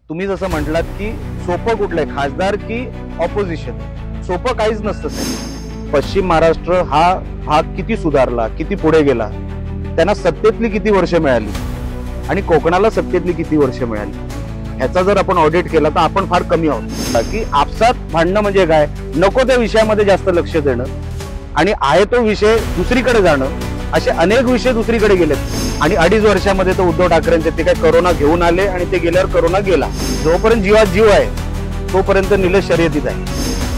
तुम्ही जसं म्हटलात की सोपं कुठलंय, खासदार की ऑपोजिशन? सोपं काहीच नसतं साहेब. पश्चिम महाराष्ट्र हा भाग किती सुधारला, किती पुढे गेला, त्यांना सत्तेतली किती वर्ष मिळाली आणि कोकणाला सत्तेतली किती वर्ष मिळाली, ह्याचा जर आपण ऑडिट केला तर आपण फार कमी आहोत. की आपसात भांडणं म्हणजे काय, नको त्या विषयामध्ये जास्त लक्ष देणं आणि आहे तो विषय दुसरीकडे जाणं, असे अनेक विषय दुसरीकडे गेलेत. आणि 2.5 वर्षामध्ये तर उद्धव ठाकरेंचे ते काय करोना घेऊन आले आणि ते गेल्यावर करोना गेला. जोपर्यंत जीवात जीव आहे तोपर्यंत निलेश शर्यतीत आहे.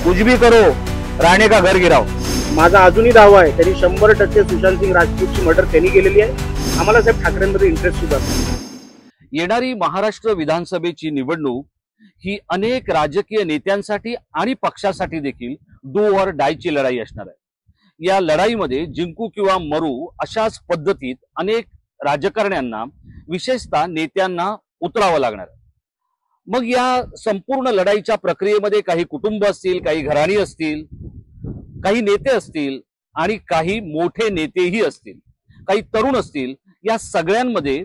कुछ भी करो, राणे का घर गिराव. माझा अजूनही दावा आहे, त्यांनी 100% सुशांत सिंग राजपूतची मर्डर त्यांनी केलेली आहे. आम्हाला साहेब ठाकरेंमध्ये इंटरेस्ट सुद्धा. येणारी महाराष्ट्र विधानसभेची निवडणूक ही अनेक राजकीय नेत्यांसाठी आणि पक्षासाठी देखील डू ऑर डायची लढाई असणार आहे. या लढाईमध्ये जिंकू किंवा मरू अशाच पद्धतीत अनेक राजकारण्यांना, विशेषतः नेत्यांना उतरावं लागणार आहे. मग या संपूर्ण लढाईच्या प्रक्रियेमध्ये काही कुटुंब असतील, काही घराणी असतील, काही नेते असतील आणि काही मोठे नेतेही असतील, काही तरुण असतील. या सगळ्यांमध्ये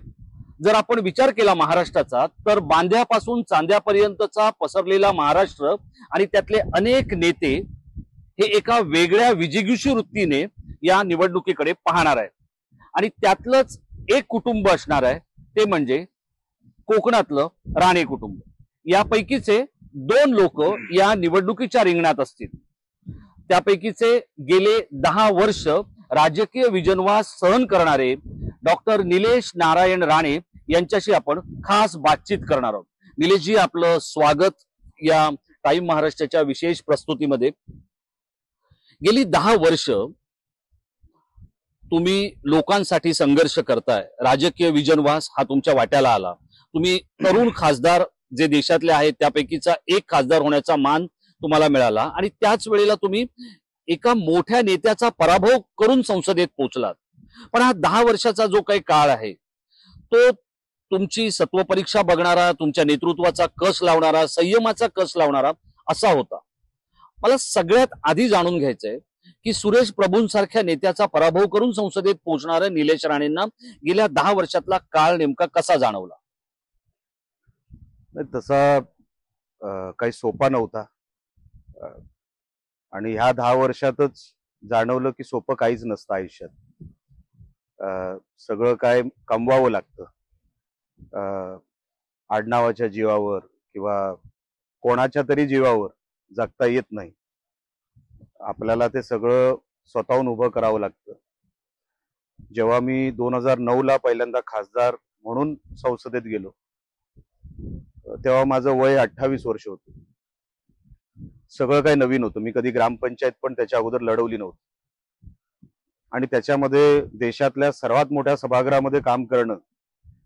जर आपण विचार केला महाराष्ट्राचा, तर बांध्यापासून चांद्यापर्यंतचा पसरलेला महाराष्ट्र आणि त्यातले अनेक नेते हे एका वेगळ्या विजिगीषू वृत्तीने या निवडणुकीकडे पाहणार आहे. आणि त्यातलंच एक कुटुंब असणार आहे, ते म्हणजे कोकणातलं राणे कुटुंब. यापैकीचे 2 लोक या निवडणुकीच्या रिंगणात असतील. त्यापैकीचे गेले 10 वर्ष राजकीय विजनवास सहन करणारे डॉक्टर निलेश नारायण राणे यांच्याशी आपण खास बातचीत करणार आहोत. निलेशजी, आपलं स्वागत या टाइम महाराष्ट्राच्या विशेष प्रस्तुतीमध्ये. गेली 10 वर्ष तुम्ही लोकांसाठी संघर्ष करताय. राजकीय विजनवास हा तुमच्या वाट्याला आला. तुम्ही तरुण खासदार जे देशातले आहेत त्यापैकीचा एक खासदार होण्याचा मान तुम्हाला मिळाला आणि त्याच वेळेला तुम्ही एका मोठ्या नेत्याचा पराभव करून संसदेत पोहोचलात. पण हा 10 वर्षाचा जो काही काळ आहे तो तुमची सत्वपरीक्षा बघणारा, तुमच्या नेतृत्वाचा कस लावणारा, संयमाचा कस लावणारा असा होता. मला सगळ्यात आधी जाणून घ्यायचंय की सुरेश प्रभूंसारख्या नेत्याचा पराभव करून संसदेत पोहोचणाऱ्या निलेश राणेंना गेल्या 10 वर्षातला काळ नेमका कसा जाणवला? तसा काही सोपा नव्हता आणि ह्या 10 वर्षातच जाणवलं की सोपं काहीच नसतं आयुष्यात. सगळं काय कमवावं लागतं. आडनावाच्या जीवावर किंवा कोणाच्या तरी जीवावर जगता येत नाही. आपल्याला ते सगळं स्वतःहून उभं करावं लागतं. जेव्हा मी 2009 ला पहिल्यांदा खासदार म्हणून संसदेत गेलो तेव्हा माझं वय 28 वर्ष होतं. सगळं काही नवीन होतं. मी कधी ग्रामपंचायत पण त्याच्या अगोदर लढवली नव्हती आणि त्याच्यामध्ये देशातल्या सर्वात मोठ्या सभागृहामध्ये काम करणं,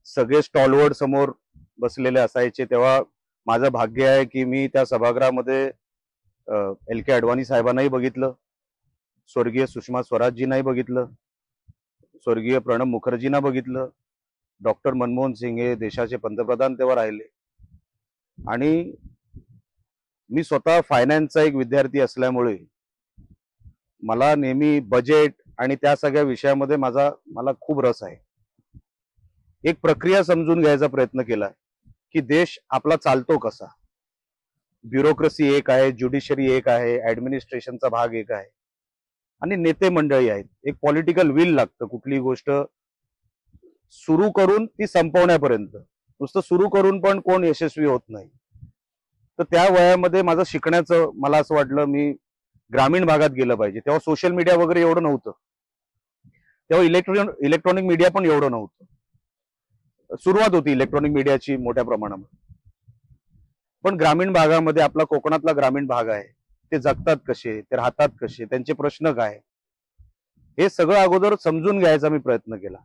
सगळे स्टॉलवर्ड समोर बसलेले असायचे. तेव्हा माझं भाग्य आहे की मी त्या सभागृहामध्ये LK अडवाणी साहेबांनाही बघितलं, स्वर्गीय सुषमा स्वराजजींनाही बघितलं, स्वर्गीय प्रणब मुखर्जींना बघितलं, डॉक्टर मनमोहन सिंग हे देशाचे पंतप्रधान तेव्हा राहिले. आणि मी स्वतः फायनान्सचा एक विद्यार्थी असल्यामुळे मला नेहमी बजेट आणि त्या सगळ्या विषयामध्ये मला खूप रस आहे. एक प्रक्रिया समजून घ्यायचा प्रयत्न केला की देश आपला चालतो कसा. ब्युरोक्रेसी एक आहे, ज्युडिशरी एक आहे, ऍडमिनिस्ट्रेशनचा भाग एक आहे आणि नेते मंडळी आहेत. एक पॉलिटिकल विल लागतं कुठली गोष्ट सुरू करून ती संपवण्यापर्यंत. नुसतं सुरू करून पण कोण यशस्वी होत नाही. तर त्या वयामध्ये माझं शिकण्याचं मला असं वाटलं मी ग्रामीण भागात गेलं पाहिजे. तेव्हा सोशल मीडिया वगैरे एवढं नव्हतं. तेव्हा इलेक्ट्रॉनिक मीडिया पण एवढं नव्हतं. सुरुवात होती इलेक्ट्रॉनिक मीडियाची मोठ्या प्रमाणामध्ये. पण ग्रामीण भागामध्ये आपला कोकणातला ग्रामीण भाग आहे, ते जगतात कसे, ते राहतात कसे, त्यांचे प्रश्न काय, हे सगळं अगोदर समजून घ्यायचा मी प्रयत्न केला.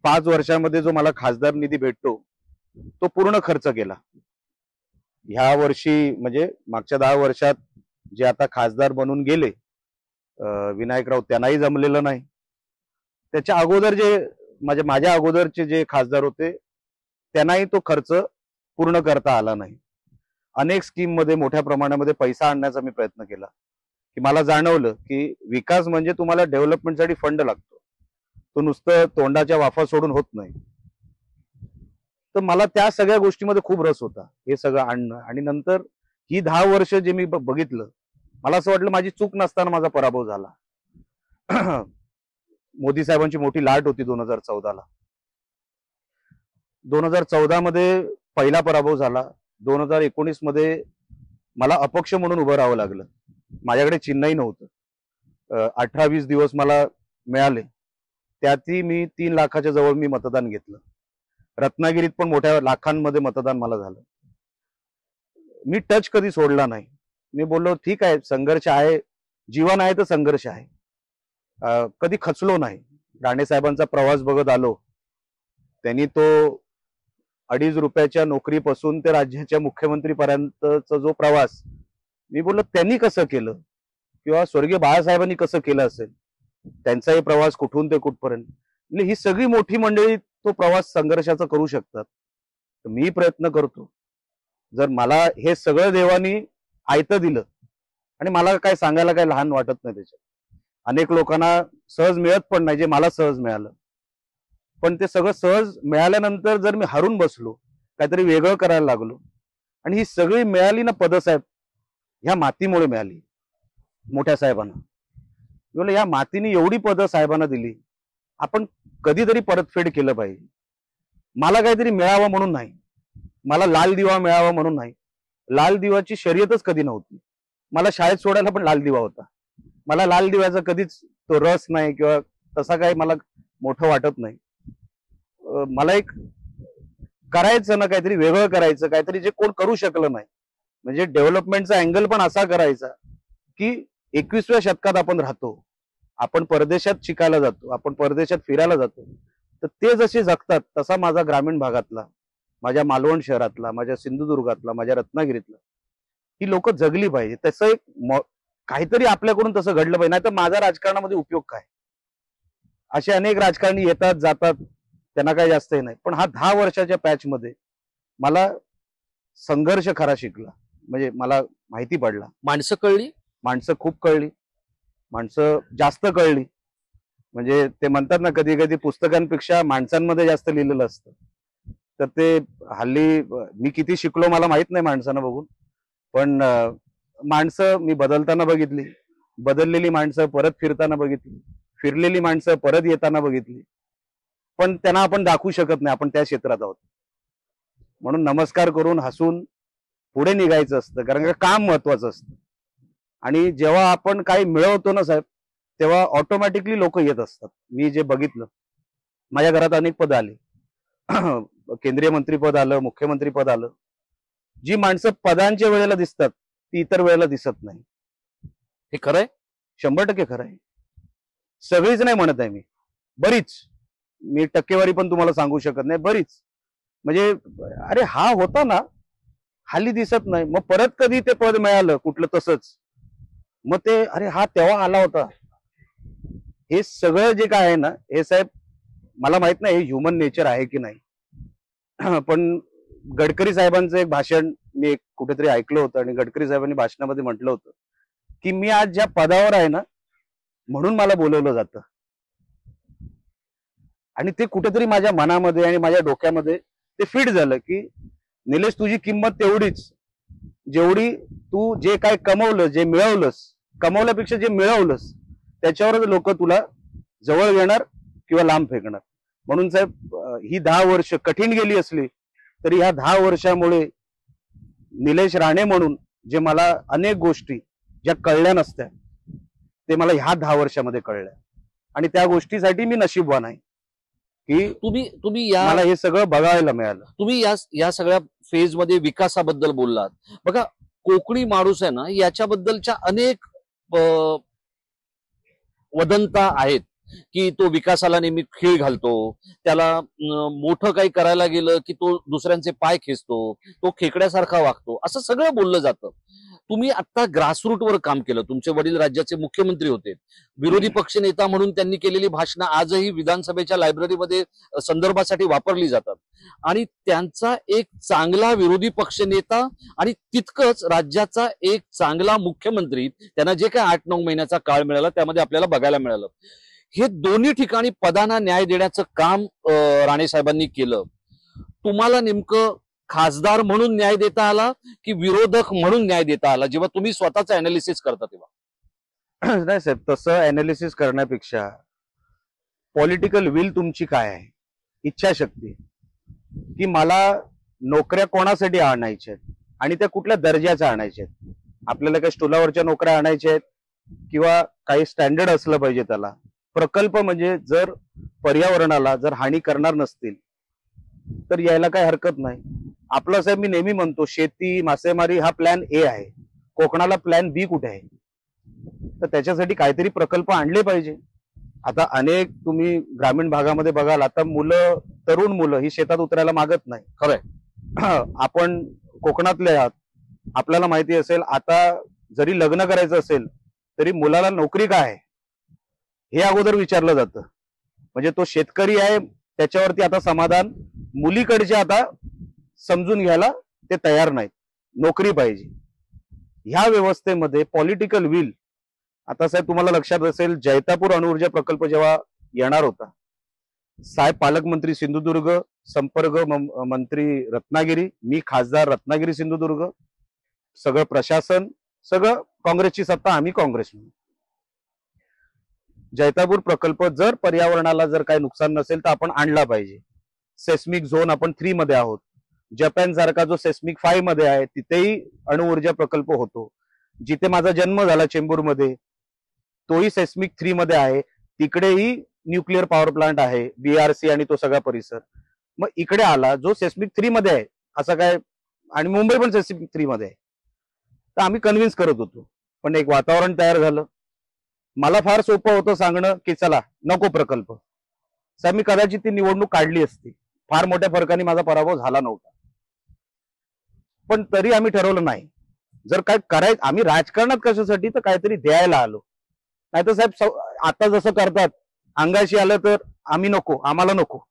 5 वर्षामध्ये जो मला खासदार निधी भेटतो तो पूर्ण खर्च केला. ह्या वर्षी म्हणजे मागच्या 10 वर्षात जे आता खासदार बनून गेले विनायकराव, त्यांनाही जमलेलं नाही. त्याच्या अगोदर जे माझ्या अगोदरचे जे खासदार होते त्यांनाही तो खर्च पूर्ण करता आला नाही. अनेक स्कीम मध्ये मोठ्या प्रमाणामध्ये पैसा आणण्याचा मी प्रयत्न केला की मला जाणवलं की विकास म्हणजे तुम्हाला डेव्हलपमेंटसाठी फंड लागतो. तो नुसतं तोंडाच्या वाफा सोडून होत नाही. तर मला त्या सगळ्या गोष्टीमध्ये खूप रस होता, हे सगळं आणणं. आणि नंतर ही 10 वर्ष जे मी बघितलं, मला असं वाटलं माझी चूक नसताना माझा पराभव झाला. मोदी साहेबांची मोठी लाट होती 2014ला. 2014 मध्ये पहिला पराभव झाला. 2019 मध्ये मला अपक्ष म्हणून उभं राहावं लागलं. माझ्याकडे चिन्हही नव्हतं. 18-20 दिवस मला मिळाले, त्यातही मी 3 लाखाच्या जवळ मी मतदान घेतलं. रत्नागिरीत पण मोठ्या लाखांमध्ये मतदान मला झालं. मी टच कधी सोडला नाही. मी बोललो ठीक आहे, संघर्ष आहे, जीवन आहे तर संघर्ष आहे. कधी खचलो नाही. राणे साहेबांचा प्रवास बघत आलो. त्यांनी तो 2.5 रुपयाच्या नोकरीपासून ते राज्याच्या मुख्यमंत्रीपर्यंतचा जो प्रवास, मी बोललो त्यांनी कसं केलं, किंवा स्वर्गीय बाळासाहेबांनी कसं केलं असेल, त्यांचाही प्रवास कुठून ते कुठपर्यंत. म्हणजे ही सगळी मोठी मंडळी तो प्रवास संघर्षाचा करू शकतात, तर मी प्रयत्न करतो. जर मला हे सगळं देवानी आयतं दिलं, आणि मला काय सांगायला काय लहान वाटत नाही त्याच्यात. अनेक लोकांना सहज मिळत पण नाही जे मला सहज मिळालं. पण ते सगळं सहज मिळाल्यानंतर जर मी हरून बसलो, काहीतरी वेगळं करायला लागलो, आणि ही सगळी मिळाली ना पदं साहेब, ह्या मातीमुळे मिळाली, मोठ्या साहेबांना. बोललो या मातीने एवढी पदं साहेबांना दिली, आपण कधीतरी परतफेड केलं पाहिजे. मला काहीतरी मिळावं म्हणून नाही, मला लाल दिवा मिळावा म्हणून नाही. लाल दिवाची शर्यतच कधी नव्हती. मला शाळेत सोडायला पण लाल दिवा होता. मला लाल दिव्याचा कधीच तो रस नाही, किंवा तसा काही मला मोठं वाटत नाही. मला एक करायचं ना, काहीतरी वेगळं करायचं, काहीतरी जे कोण करू शकलं नाही. म्हणजे डेव्हलपमेंटचा अँगल पण असा करायचा की 21व्या शतकात आपण राहतो, आपण परदेशात शिकायला जातो, आपण परदेशात फिरायला जातो, तर ते जसे जगतात तसा माझा ग्रामीण भागातला, माझ्या मालवण शहरातला, माझ्या सिंधुदुर्गातला, माझ्या रत्नागिरीतला ही लोक जगली पाहिजे. तसं एक काहीतरी आपल्याकडून तसं घडलं पाहिजे, नाही तर माझा राजकारणामध्ये उपयोग काय. असे अनेक राजकारणी येतात जातात, त्यांना काही जास्त नाही. पण हा 10 वर्षाच्या पॅच मध्ये मला संघर्ष खरा शिकला, म्हणजे मला माहिती पडला. माणसं कळली, माणसं खूप कळली, माणसं जास्त कळली. म्हणजे ते म्हणतात ना, कधी कधी पुस्तकांपेक्षा माणसांमध्ये जास्त लिहिलेलं असतं. तर ते हल्ली मी किती शिकलो मला माहित नाही माणसांना बघून, पण माणसं मी बदलताना बघितली, बदललेली माणसं परत फिरताना बघितली, फिरलेली माणसं परत येताना बघितली. पण त्यांना आपण दाखवू शकत नाही आपण त्या क्षेत्रात आहोत. म्हणून नमस्कार करून हसून पुढे निघायचं असतं, कारण का काम महत्वाचं असतं. आणि जेव्हा आपण काही मिळवतो ना साहेब, तेव्हा ऑटोमॅटिकली लोक येत असतात. मी जे बघितलं, माझ्या घरात अनेक पद आली, केंद्रीय मंत्रीपद आलं, मुख्यमंत्री पद आलं. जी माणसं पदांच्या वेळेला दिसतात ती इतर वेळेला दिसत नाही. हे खरंय, 100% खरं आहे. सगळीच नाही म्हणत आहे मी, बरीच. मी टक्केवारी पण तुम्हाला सांगू शकत नाही, बरीच. म्हणजे अरे हा होता ना, हल्ली दिसत नाही. मग परत कधी ते पद मिळालं कुठलं तसंच, मग ते अरे हा तेव्हा आला होता. हे सगळं जे काय आहे ना, हे साहेब मला माहित नाही हे ह्युमन नेचर आहे की नाही. पण गडकरी साहेबांचं एक भाषण मी एक कुठेतरी ऐकलं होतं, आणि गडकरी साहेबांनी भाषणामध्ये म्हटलं होतं की मी आज ज्या पदावर आहे ना, म्हणून मला बोलवलं जातं. आणि ते कुठेतरी माझ्या मनामध्ये आणि माझ्या डोक्यामध्ये ते फिट झालं की निलेश, तुझी किंमत तेवढीच जेवढी तू जे काय कमवलं, जे मिळवलंस, कमवल्यापेक्षा जे मिळवलंस त्याच्यावरच लोक तुला जवळ घेणार किंवा लांब फेकणार. म्हणून साहेब ही 10 वर्ष कठीण गेली असली तरी ह्या 10 वर्षामुळे निलेश राणे म्हणून जे मला अनेक गोष्टी ज्या कळल्या नसत्या, ते मला ह्या 10 वर्षामध्ये कळल्या. आणि त्या गोष्टीसाठी मी नशीबवान आहे की तुम्ही मला हे सगळं बघायला मिळालं. तुम्ही या सगळ्या फेज मध्ये विकासाबद्दल बोललात. बघा, कोकणी माणूस आहे ना, याच्याबद्दलच्या अनेक वदंता आहेत की तो विकासाला नेहमी खीळ घालतो, त्याला मोठं काही करायला गेलं की तो दुसऱ्यांचे पाय खेचतो, तो खेकड्यासारखा वागतो, असं सगळं बोललं जातं. तुम्ही आता ग्रासरूटवर काम केलं, तुमचे वडील राज्याचे मुख्यमंत्री होते, विरोधी पक्ष नेता म्हणून त्यांनी केलेली भाषणं आजही विधानसभेच्या लायब्ररीमध्ये संदर्भासाठी वापरली जातात. आणि त्यांचा एक चांगला विरोधी पक्ष नेता आणि तितकंच राज्याचा एक चांगला मुख्यमंत्री, त्यांना जे काय 8-9 महिन्याचा काळ मिळाला त्यामध्ये आपल्याला बघायला मिळालं. हे दोन्ही ठिकाणी पदांना न्याय देण्याचं काम राणे साहेबांनी केलं. तुम्हाला नेमकं खासदार म्हणून न्याय देता आला की विरोधक म्हणून न्याय देता आला, जेव्हा तुम्ही स्वतःच अनालिसिस करता तेव्हा? नाही साहेब, तसं अनालिसिस करण्यापेक्षा पॉलिटिकल विल तुमची काय आहे, इच्छाशक्ती, की मला नोकऱ्या कोणासाठी आणायच्या आहेत आणि त्या कुठल्या दर्जाच्या आणायच्या आहेत. आपल्याला काही स्टुलावरच्या नोकऱ्या आणायच्या आहेत किंवा काही स्टँडर्ड असलं पाहिजे त्याला. प्रकल्प म्हणजे जर पर्यावरणाला जर हानी करणार नसतील तर यायला काही हरकत नाही. आपलं साहेब, मी नेहमी म्हणतो, शेती मासेमारी हा प्लॅन ए आहे, कोकणाला प्लॅन बी कुठे आहे? तर त्याच्यासाठी काहीतरी प्रकल्प आणले पाहिजे. आता अनेक तुम्ही ग्रामीण भागामध्ये बघाल, आता मुलं, तरुण मुलं ही शेतात उतरायला मागत नाही. खरंय. आपण कोकणातले आहात, आपल्याला माहिती असेल, आता जरी लग्न करायचं असेल तरी मुलाला नोकरी काय आहे हे अगोदर विचारलं जातं. म्हणजे तो शेतकरी आहे त्याच्यावरती आता समाधान मुलीकडचे आता समजून घ्यायला ते तयार नाहीत, नोकरी पाहिजे. ह्या व्यवस्थेमध्ये पॉलिटिकल विल, आता साहेब तुम्हाला लक्षात असेल, जैतापूर अणुऊर्जा प्रकल्प जेव्हा येणार होता, साहेब पालकमंत्री सिंधुदुर्ग, संपर्क मंत्री रत्नागिरी, मी खासदार रत्नागिरी सिंधुदुर्ग, सगळं प्रशासन, सगळं काँग्रेसची सत्ता, आम्ही काँग्रेस. जैतापूर प्रकल्प जर पर्यावरणाला जर काही नुकसान नसेल तर आपण आणला पाहिजे. सेस्मिक झोन आपण 3 मध्ये आहोत. जपान सारखा जो सेस्मिक 5 मध्ये आहे तिथेही अणुऊर्जा प्रकल्प होतो. जिथे माझा जन्म झाला चेंबूरमध्ये तोही सेस्मिक 3 मध्ये आहे. तिकडेही न्यूक्लिअर पॉवर प्लांट आहे, बीआरसी आणि तो सगळा परिसर. मग इकडे आला जो सेस्मिक 3 मध्ये आहे, असं काय, आणि मुंबई पण सेस्मिक 3 मध्ये आहे. तर आम्ही कन्व्हिन्स करत होतो, पण एक वातावरण तयार झालं. मला फार सोपं होतं सांगणं की चला नको प्रकल्प. साहेब, मी कदाचित ती निवडणूक काढली असती, फार मोठ्या फरकाने माझा पराभव झाला नव्हता. पण तरी आम्ही ठरवलं नाही, जर काय करायचं, आम्ही राजकारणात कशासाठी, तर काहीतरी द्यायला आलो. नाही तर साहेब आता जसं करतात, अंगाशी आलं तर आम्ही नको, आम्हाला नको,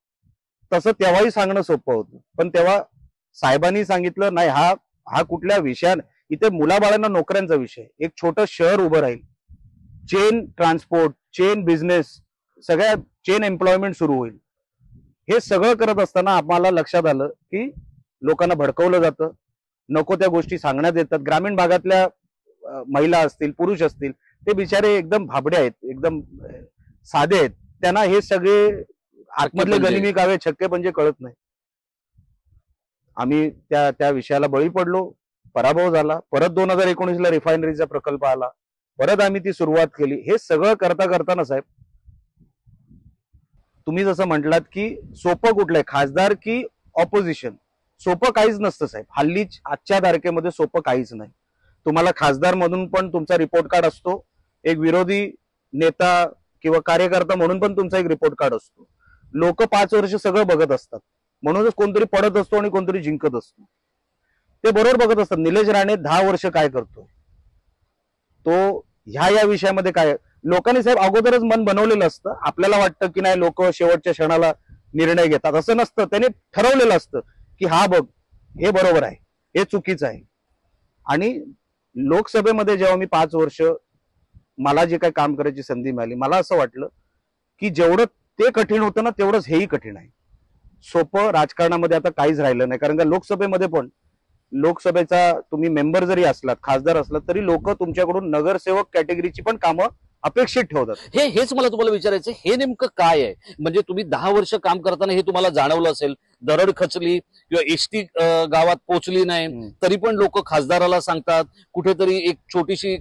तसं तेव्हाही सांगणं सोपं होतं. पण तेव्हा साहेबांनी सांगितलं नाही, हा कुठल्या विषयाने, इथे मुलाबाळांना नोकऱ्यांचा विषय, एक छोटं शहर उभं राहील, चेन ट्रान्सपोर्ट, चेन बिझनेस, सगळ्या चेन एम्प्लॉयमेंट सुरू होईल. हे सगळं करत असताना आम्हाला लक्षात आलं की लोकांना भडकवलं जातं, नको त्या गोष्टी सांगण्यात येतात. ग्रामीण भागातल्या महिला असतील, पुरुष असतील, ते बिचारे एकदम भाबडे आहेत, एकदम साधे आहेत, त्यांना हे सगळे आतमधले गनिमी कावे, छक्के पंजे कळत नाही. आम्ही त्या विषयाला बळी पडलो, पराभव झाला. परत 2019ला रिफायनरीचा प्रकल्प आला, परत आम्ही ती सुरुवात केली. हे सगळं करता करताना साहेब, तुम्ही जसं म्हटलात की सोपं कुठलंय, खासदार की ऑपोजिशन, सोपं काहीच नसतं साहेब. हल्ली आजच्या तारखेमध्ये सोपं काहीच नाही. तुम्हाला खासदार म्हणून पण तुमचा रिपोर्ट कार्ड असतो, एक विरोधी नेता किंवा कार्यकर्ता म्हणून पण तुमचा एक रिपोर्ट कार्ड असतो. लोक 5 वर्ष सगळं बघत असतात, म्हणूनच कोणतरी पडत असतो आणि कोणतरी जिंकत असतो. ते बरोबर बघत असतात. निलेश राणे 10 वर्ष काय करतोय, तो ह्या विषयामध्ये काय. लोकांनी साहेब अगोदरच मन बनवलेलं असतं. आपल्याला वाटतं की नाही, लोक शेवटच्या क्षणाला निर्णय घेतात, असं नसतं. त्याने ठरवलेलं असतं की हा बघ, हे बरोबर आहे, हे चुकीचं आहे. आणि लोकसभेमध्ये जेव्हा मी 5 वर्ष मला जे काही काम करायची संधी मिळाली, मला असं वाटलं की जेवढं ते कठीण होतं ना, तेवढंच हेही कठीण आहे. सोपं राजकारणामध्ये आता काहीच राहिलं नाही. कारण का लोकसभेमध्ये पण, लोकसभेचा तुम्ही मेंबर जरी असलात, खासदार असलात, तरी लोक तुमच्याकडून नगरसेवक कॅटेगरीची पण कामं अपेक्षित ठेवतात. हेच मला तुम्हाला विचारायचं, हे नेमकं काय आहे? म्हणजे तुम्ही 10 वर्ष काम करताना हे तुम्हाला जाणवलं असेल, दरड खचली किंवा एसटी गावात पोहोचली नाही तरी पण लोक खासदाराला सांगतात, कुठेतरी एक छोटीशी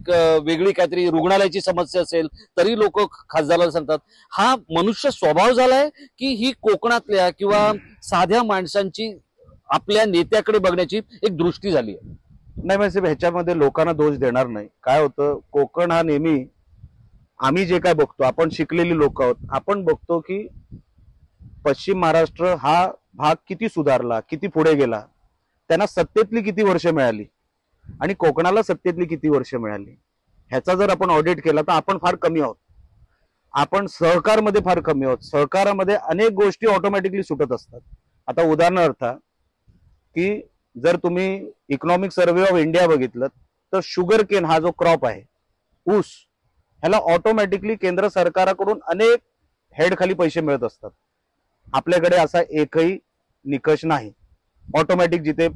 वेगळी काहीतरी रुग्णालयाची समस्या असेल तरी लोक खासदाराला सांगतात. हा मनुष्य स्वभाव झालाय की ही कोकणातल्या किंवा साध्या माणसांची आपल्या नेत्याकडे बघण्याची एक दृष्टी झाली आहे? नाही म्हणजे ह्याच्यामध्ये लोकांना दोष देणार नाही. काय होतं, कोकण हा नेहमी, आम्ही जे काय बघतो, आपण शिकलेली लोक आहोत, आपण बघतो की पश्चिम महाराष्ट्र हा भाग किती सुधारला, किती पुढे गेला, त्यांना सत्तेतली किती वर्ष मिळाली आणि कोकणाला सत्तेतली किती वर्ष मिळाली, ह्याचा जर आपण ऑडिट केला तर आपण फार कमी आहोत. आपण सहकारमध्ये फार कमी आहोत. सहकारामध्ये अनेक गोष्टी ऑटोमॅटिकली सुटत असतात. आता उदाहरणार्थ की जर तुम्ही इकॉनॉमिक सर्व्हे ऑफ इंडिया बघितलं तर शुगर केन हा जो क्रॉप आहे, ऊस, ह्याला ऑटोमॅटिकली केंद्र सरकाराकडून अनेक हेड खाली पैसे मिळत असतात. आपल्याकडे असा एकही निकष नाही. ऑटोमॅटिक जिथे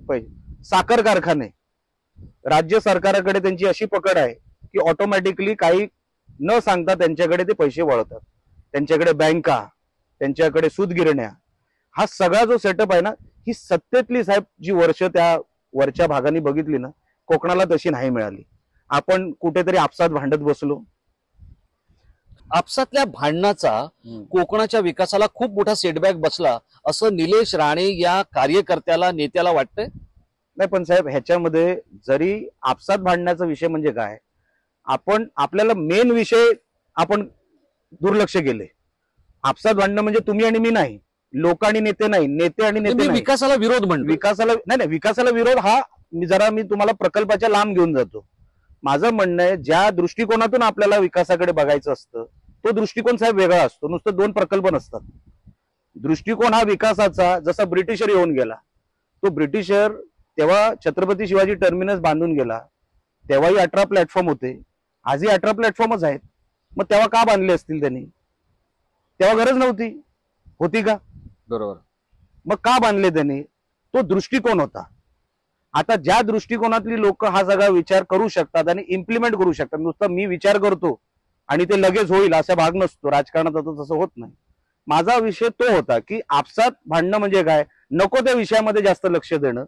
साखर कारखाने, राज्य सरकाराकडे त्यांची अशी पकड आहे की ऑटोमॅटिकली काही न सांगता त्यांच्याकडे ते पैसे वळतात. त्यांच्याकडे बँका, त्यांच्याकडे सूतगिरण्या, हा सगळा जो सेटअप आहे ना, ही सत्तेतली साहेब जी वर्ष त्या वरच्या भागाने बघितली ना, कोकणाला तशी नाही मिळाली. आपण कुठेतरी आपसात भांडत बसलो. आपसातल्या भांडणाचा कोकणाच्या विकासाला खूप मोठा सेटबॅक बसला असं निलेश राणे या कार्यकर्त्याला, नेत्याला वाटतंय. नाही पण साहेब, ह्याच्यामध्ये जरी आपसात भांडण्याचा विषय म्हणजे काय, आपण आपल्याला मेन विषय आपण दुर्लक्ष केले. आपसात भांडणं म्हणजे तुम्ही आणि मी नाही, लोक आणि नेते नाही, नेते आणि नेते मी नाही. विकासाला विरोध म्हणतो. विकासाला नाही, विकासाला विरोध हा मी तुम्हाला प्रकल्पाच्या लांब घेऊन जातो. माझं म्हणणं आहे, ज्या दृष्टिकोनातून आपल्याला विकासाकडे बघायचं असतं तो दृष्टिकोन साहेब वेगळा असतो. नुसतं दोन प्रकल्प नसतात. दृष्टिकोन हा विकासाचा, जसा ब्रिटिशर येऊन गेला, तो ब्रिटिशर तेव्हा छत्रपती शिवाजी टर्मिनस बांधून गेला, तेव्हाही 18 प्लॅटफॉर्म होते, आजही 18 प्लॅटफॉर्मच आहेत. मग तेव्हा का बांधले असतील त्यांनी? तेव्हा गरज नव्हती, होती का? बरोबर. मग का बांधले त्यांनी? तो दृष्टिकोन होता. आता ज्या दृष्टिकोनातली लोक हा सगळा विचार करू शकतात आणि इम्प्लिमेंट करू शकतात, नुसतं मी विचार करतो आणि ते लगेच होईल असा भाग नसतो. राजकारणात आता तसं होत नाही. माझा विषय तो होता की आपसात भांडणं म्हणजे काय, नको त्या विषयामध्ये जास्त लक्ष देणं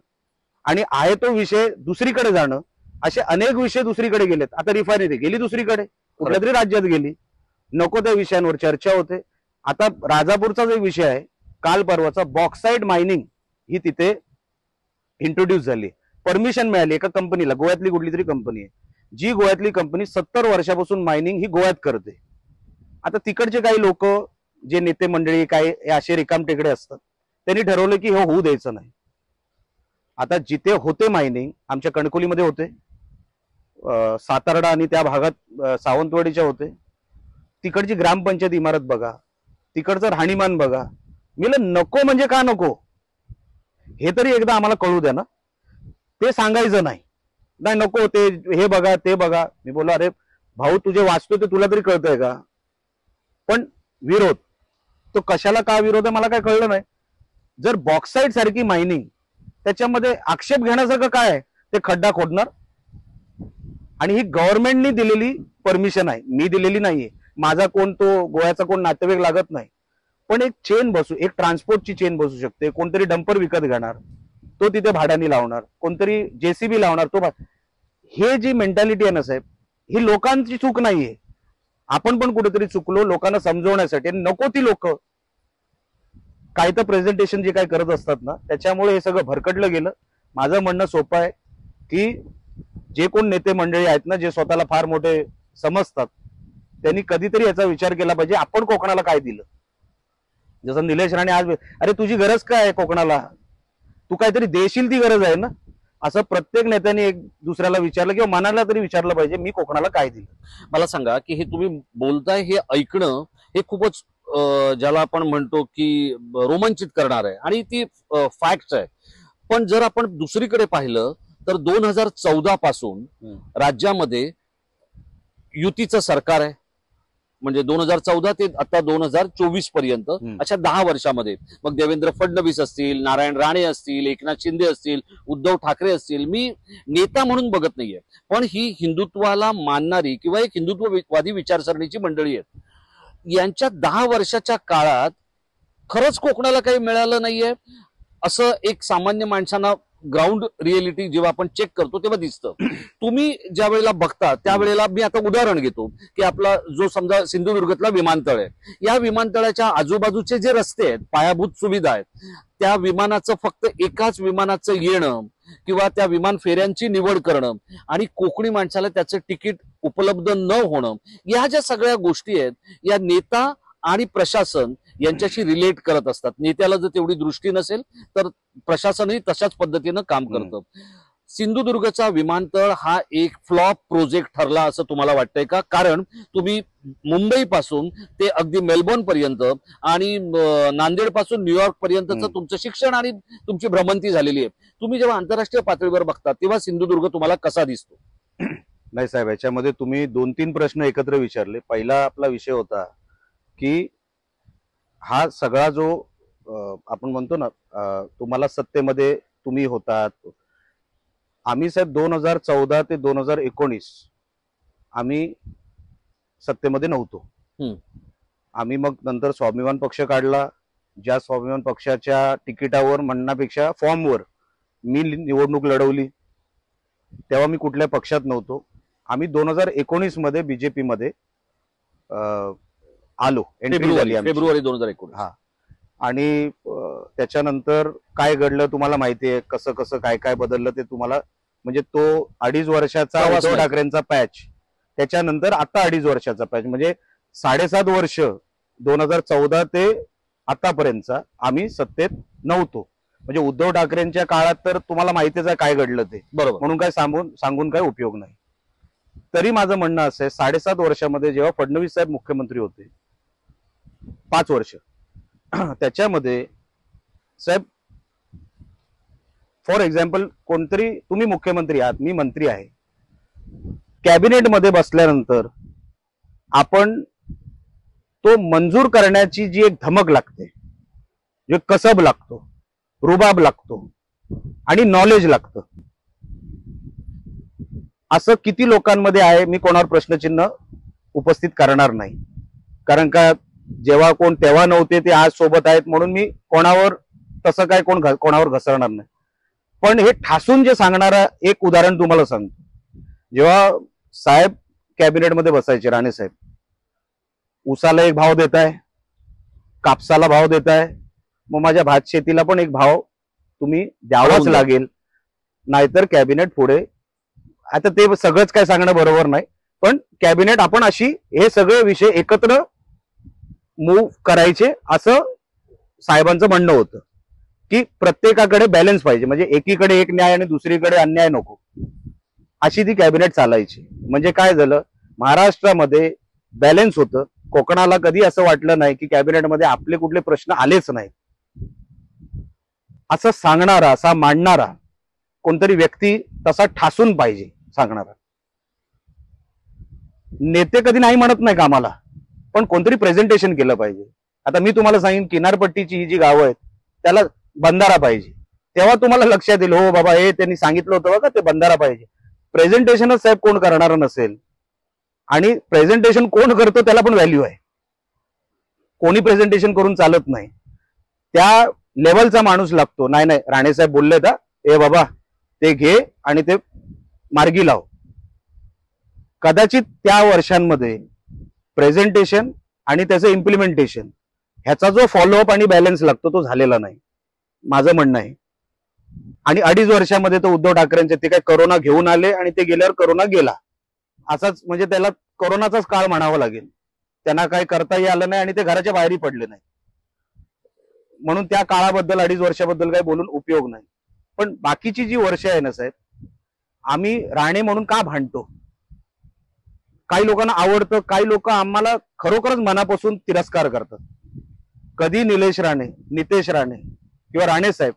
आणि आहे तो विषय दुसरीकडे जाणं. असे अनेक विषय दुसरीकडे गेलेत. आता रिफायनरी गेली दुसरीकडे, कुठल्या तरी राज्यात गेली, नको त्या विषयांवर चर्चा होते. आता राजापूरचा जो विषय आहे, काल परवाचा, बॉक्साईट मायनिंग ही तिथे इंट्रोड्यूस झाली, परमिशन मिळाली एका कंपनीला, गोव्यातली कुठली तरी कंपनी आहे, जी गोव्यातली कंपनी 70 वर्षापासून मायनिंग ही गोव्यात करते. आता तिकडचे काही लोक, जे नेते मंडळी काही असे रिकामटेकडे असतात, त्यांनी ठरवलं की हे होऊ द्यायचं नाही. आता जिथे होते मायनिंग, आमच्या कणकोलीमध्ये होते, सातारडा आणि त्या भागात सावंतवाडीच्या होते, तिकडची ग्रामपंचायत इमारत बघा, तिकडचं राहणीमान बघा. मी नको म्हणजे का नको हे तरी एकदा आम्हाला कळू द्या ना. ते सांगायचं नाही, नाही नको ते हे बघा ते बघा. मी बोललो, अरे भाऊ, तुझे वाचतो ते तुला तरी कळतंय का? पण विरोध तो कशाला, का विरोध आहे मला काय कळलं नाही. जर बॉक्साईट सारखी मायनिंग, त्याच्यामध्ये आक्षेप घेण्यासारखं काय आहे? ते खड्डा खोदणार, आणि ही गव्हर्नमेंटनी दिलेली परमिशन आहे, मी दिलेली नाहीये. माझा कोण तो गोव्याचा कोण नातेवाईक लागत नाही. पण एक चेन बसू, एक ट्रान्सपोर्टची चेन बसू शकते. कोणतरी डंपर विकत घेणार, तो तिथे भाड्याने लावणार, कोणतरी जेसीबी लावणार, तो हे जी मेंटॅलिटी आहे ना साहेब, ही लोकांची चूक नाहीये. आपण पण कुठेतरी चुकलो लोकांना समजवण्यासाठी. नको ती लोक काय तर प्रेझेंटेशन जे काय करत असतात ना, त्याच्यामुळे हे सगळं भरकटलं गेलं. माझं म्हणणं सोपं आहे की जे कोण नेते मंडळी आहेत ना, जे स्वतःला फार मोठे समजतात, त्यांनी कधीतरी याचा विचार केला पाहिजे, आपण कोकणाला काय दिलं. जसं निलेश राणे आज, अरे तुझी गरज काय आहे कोकणाला, तू काहीतरी देशील ती गरज आहे ना. असं प्रत्येक नेत्याने एक दुसऱ्याला विचारलं किंवा मनाला तरी विचारलं पाहिजे, मी कोकणाला काय दिलं. मला सांगा की हे तुम्ही बोलताय, हे ऐकणं हे खूपच ज्याला आपण म्हणतो की रोमांचित करणार आहे आणि ती फॅक्ट आहे. पण जर आपण दुसरीकडे पाहिलं तर 2014 पासून राज्यामध्ये युतीचं सरकार आहे. म्हणजे 2014 ते आता 2024 पर्यंत, अशा 10 वर्षामध्ये मग देवेंद्र फडणवीस असतील, नारायण राणे असतील, एकनाथ शिंदे असतील, उद्धव ठाकरे असतील, मी नेता म्हणून बघत नाहीये, पण ही हिंदुत्वाला मानणारी किंवा एक हिंदुत्ववादी विचारसरणीची मंडळी आहेत. यांच्या 10 वर्षाच्या काळात खरंच कोकणाला काही मिळालं नाहीये असं एक सामान्य माणसांना ग्राउंड रिएलिटी जेव्हा आपण चेक करतो तेव्हा दिसतं. तुम्ही ज्या वेळेला बघता त्यावेळेला, मी आता उदाहरण घेतो की आपला जो समजा सिंधुदुर्गातला विमानतळ आहे, या विमानतळाच्या आजूबाजूचे जे रस्ते आहेत, पायाभूत सुविधा आहेत, त्या विमानाचं फक्त एकाच विमानाचं येणं किंवा त्या विमान फेऱ्यांची निवड करणं आणि कोकणी माणसाला त्याचं तिकीट उपलब्ध न होणं, या ज्या सगळ्या गोष्टी आहेत, या नेता आणि प्रशासन यांच्याशी रिलेट करत असतात. नेत्याला जर तेवढी दृष्टी नसेल तर प्रशासनही तशाच पद्धतीनं काम करतं. सिंधुदुर्गचा विमानतळ हा एक फ्लॉप प्रोजेक्ट ठरला असं तुम्हाला वाटतंय का? कारण तुम्ही मुंबई पासून ते अगदी मेलबोर्न पर्यंत आणि नांदेड पासून न्यूयॉर्क पर्यंतचं तुमचं शिक्षण आणि तुमची भ्रमंती झालेली आहे. तुम्ही जेव्हा आंतरराष्ट्रीय पातळीवर बघता तेव्हा सिंधुदुर्ग तुम्हाला कसा दिसतो? नाही साहेब, याच्यामध्ये तुम्ही 2-3 प्रश्न एकत्र विचारले. पहिला आपला विषय होता की हा सगळा जो आपण म्हणतो ना, तुम्हाला सत्तेमध्ये तुम्ही होतात. आम्ही साहेब 2014 ते 2019 आम्ही सत्तेमध्ये नव्हतो. हम्म. आम्ही मग नंतर स्वाभिमान पक्ष काढला. ज्या स्वाभिमान पक्षाच्या तिकिटावर म्हणण्यापेक्षा फॉर्मवर मी निवडणूक लढवली, तेव्हा मी कुठल्या पक्षात नव्हतो. आम्ही 2019 मध्ये बीजेपी मध्ये आलो, एंट्री झाली आमची. फेब्रुवारी 2019. हा. आणि त्याच्यानंतर काय घडलं तुम्हाला माहिती आहे, कसं कसं काय काय बदललं ते तुम्हाला. म्हणजे तो 2.5 वर्षाचा प्रवास उद्धव नाही. ठाकरेंचा पॅच, त्याच्यानंतर आता 2.5 वर्षाचा पॅच, म्हणजे 7.5 वर्ष 2014 ते आतापर्यंतचा आम्ही सत्तेत नव्हतो. म्हणजे उद्धव ठाकरेंच्या काळात तर तुम्हाला माहितीच आहे काय घडलं ते, बरोबर. म्हणून काय सांगून काय उपयोग नाही. तरी माझं म्हणणं असं आहे, 7.5 वर्षामध्ये जेव्हा फडणवीस साहेब मुख्यमंत्री होते 5 वर्ष, त्याच्यामध्ये साहेब फॉर एक्झाम्पल कोणतरी, तुम्ही मुख्यमंत्री आहात, मी मंत्री आहे, कॅबिनेटमध्ये बसल्यानंतर आपण तो मंजूर करण्याची जी एक धमक लागते, जे कसब लागतो, रुबाब लागतो आणि नॉलेज लागतं, असं किती लोकांमध्ये आहे मी कोणावर प्रश्नचिन्ह उपस्थित करणार नाही. कारण का जेव्हा कोण तेव्हा नव्हते ते आज सोबत आहेत, म्हणून मी कोणावर तसं काय कोणावर घसरणार नाही. पण हे ठासून जे सांगणारा एक उदाहरण तुम्हाला सांगतो. जेव्हा साहेब कॅबिनेटमध्ये बसायचे, राणे साहेब, ऊसाला एक भाव देताय, कापसाला भाव देताय, मग माझ्या भात शेतीला पण एक भाव तुम्ही द्यावाच लागेल, नाहीतर कॅबिनेट पुढे. आता ते सगळंच काय सांगणं बरोबर नाही, पण कॅबिनेट आपण अशी हे सगळे विषय एकत्र मूव्ह करायचे असं साहेबांचं म्हणणं होतं, की प्रत्येकाकडे बॅलन्स पाहिजे, म्हणजे एकीकडे एक न्याय आणि दुसरीकडे अन्याय नको, अशी ती कॅबिनेट चालायची. म्हणजे काय झालं, महाराष्ट्रामध्ये बॅलन्स होतं. कोकणाला कधी असं वाटलं नाही की कॅबिनेटमध्ये आपले कुठले प्रश्न आलेच नाही. असं सांगणारा, असा मांडणारा कोणतरी व्यक्ती तसा ठासून पाहिजे सांगणारा. नेते कधी नाही म्हणत नाही कामाला, पण कोणतरी प्रेझेंटेशन केलं पाहिजे. आता मी तुम्हाला सांगेन, किनारपट्टीची ही जी गावं आहेत त्याला बंधारा पाहिजे, तेव्हा तुम्हाला लक्षात येईल, हो बाबा हे त्यांनी सांगितलं होतं बघा ते बंधारा पाहिजे. प्रेझेंटेशनच साहेब कोण करणार नसेल, आणि प्रेझेंटेशन कोण करतो त्याला पण व्हॅल्यू आहे. कोणी प्रेझेंटेशन करून चालत नाही, त्या लेवलचा माणूस लागतो. नाही नाही राणे साहेब बोलले का, ए बाबा ते घे आणि ते मार्गी लाव. कदाचित त्या वर्षांमध्ये प्रेझेंटेशन आणि त्याचं इम्प्लिमेंटेशन ह्याचा जो फॉलोअप आणि बॅलन्स लागतो तो झालेला नाही, माझं म्हणणं आहे. आणि 2.5 वर्षामध्ये तो उद्धव ठाकरेंचे ते काय करोना घेऊन आले आणि ते गेल्यावर करोना गेला, असाच म्हणजे त्याला करोनाचाच काळ म्हणावा लागेल. त्यांना काय करताही आलं नाही आणि ते घराच्या बाहेरही पडले नाही. म्हणून त्या काळाबद्दल 2.5 वर्षाबद्दल काही बोलून उपयोग नाही. पण बाकीची जी वर्ष आहे ना साहेब, आम्ही राणे म्हणून का भांडतो, काही लोकांना आवडतं, काही लोक आम्हाला खरोखरच मनापासून तिरस्कार करतात. कधी निलेश राणे, नितेश राणे किंवा राणे साहेब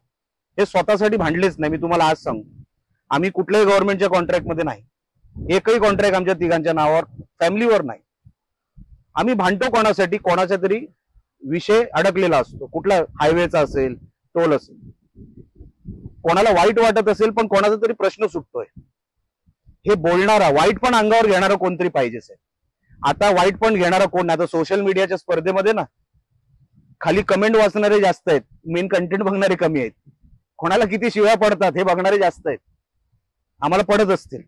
हे स्वतःसाठी भांडलेच नाही. मी तुम्हाला आज सांगतो, आम्ही कुठल्याही गव्हर्नमेंटच्या कॉन्ट्रॅक्टमध्ये नाही, एकही कॉन्ट्रॅक्ट आमच्या तिघांच्या नावावर फॅमिलीवर नाही. आम्ही भांडतो कोणासाठी, कोणाचा तरी विषय अडकलेला असतो, कुठला हायवेचा असेल, टोल असेल, कोणाला वाईट वाटत असेल, पण कोणाचा तरी प्रश्न सुटतोय, हे बोलणारा, वाईट पण अंगावर घेणारा कोणतरी पाहिजे साहेब. आता वाईट पण घेणारा कोण नाही. आता सोशल मीडियाच्या स्पर्धेमध्ये ना खाली कमेंट वाचणारे जास्त आहेत, मेन कंटेंट बघणारे कमी आहेत. कोणाला किती शिव्या पडतात हे बघणारे जास्त आहेत, आम्हाला पडत असतील,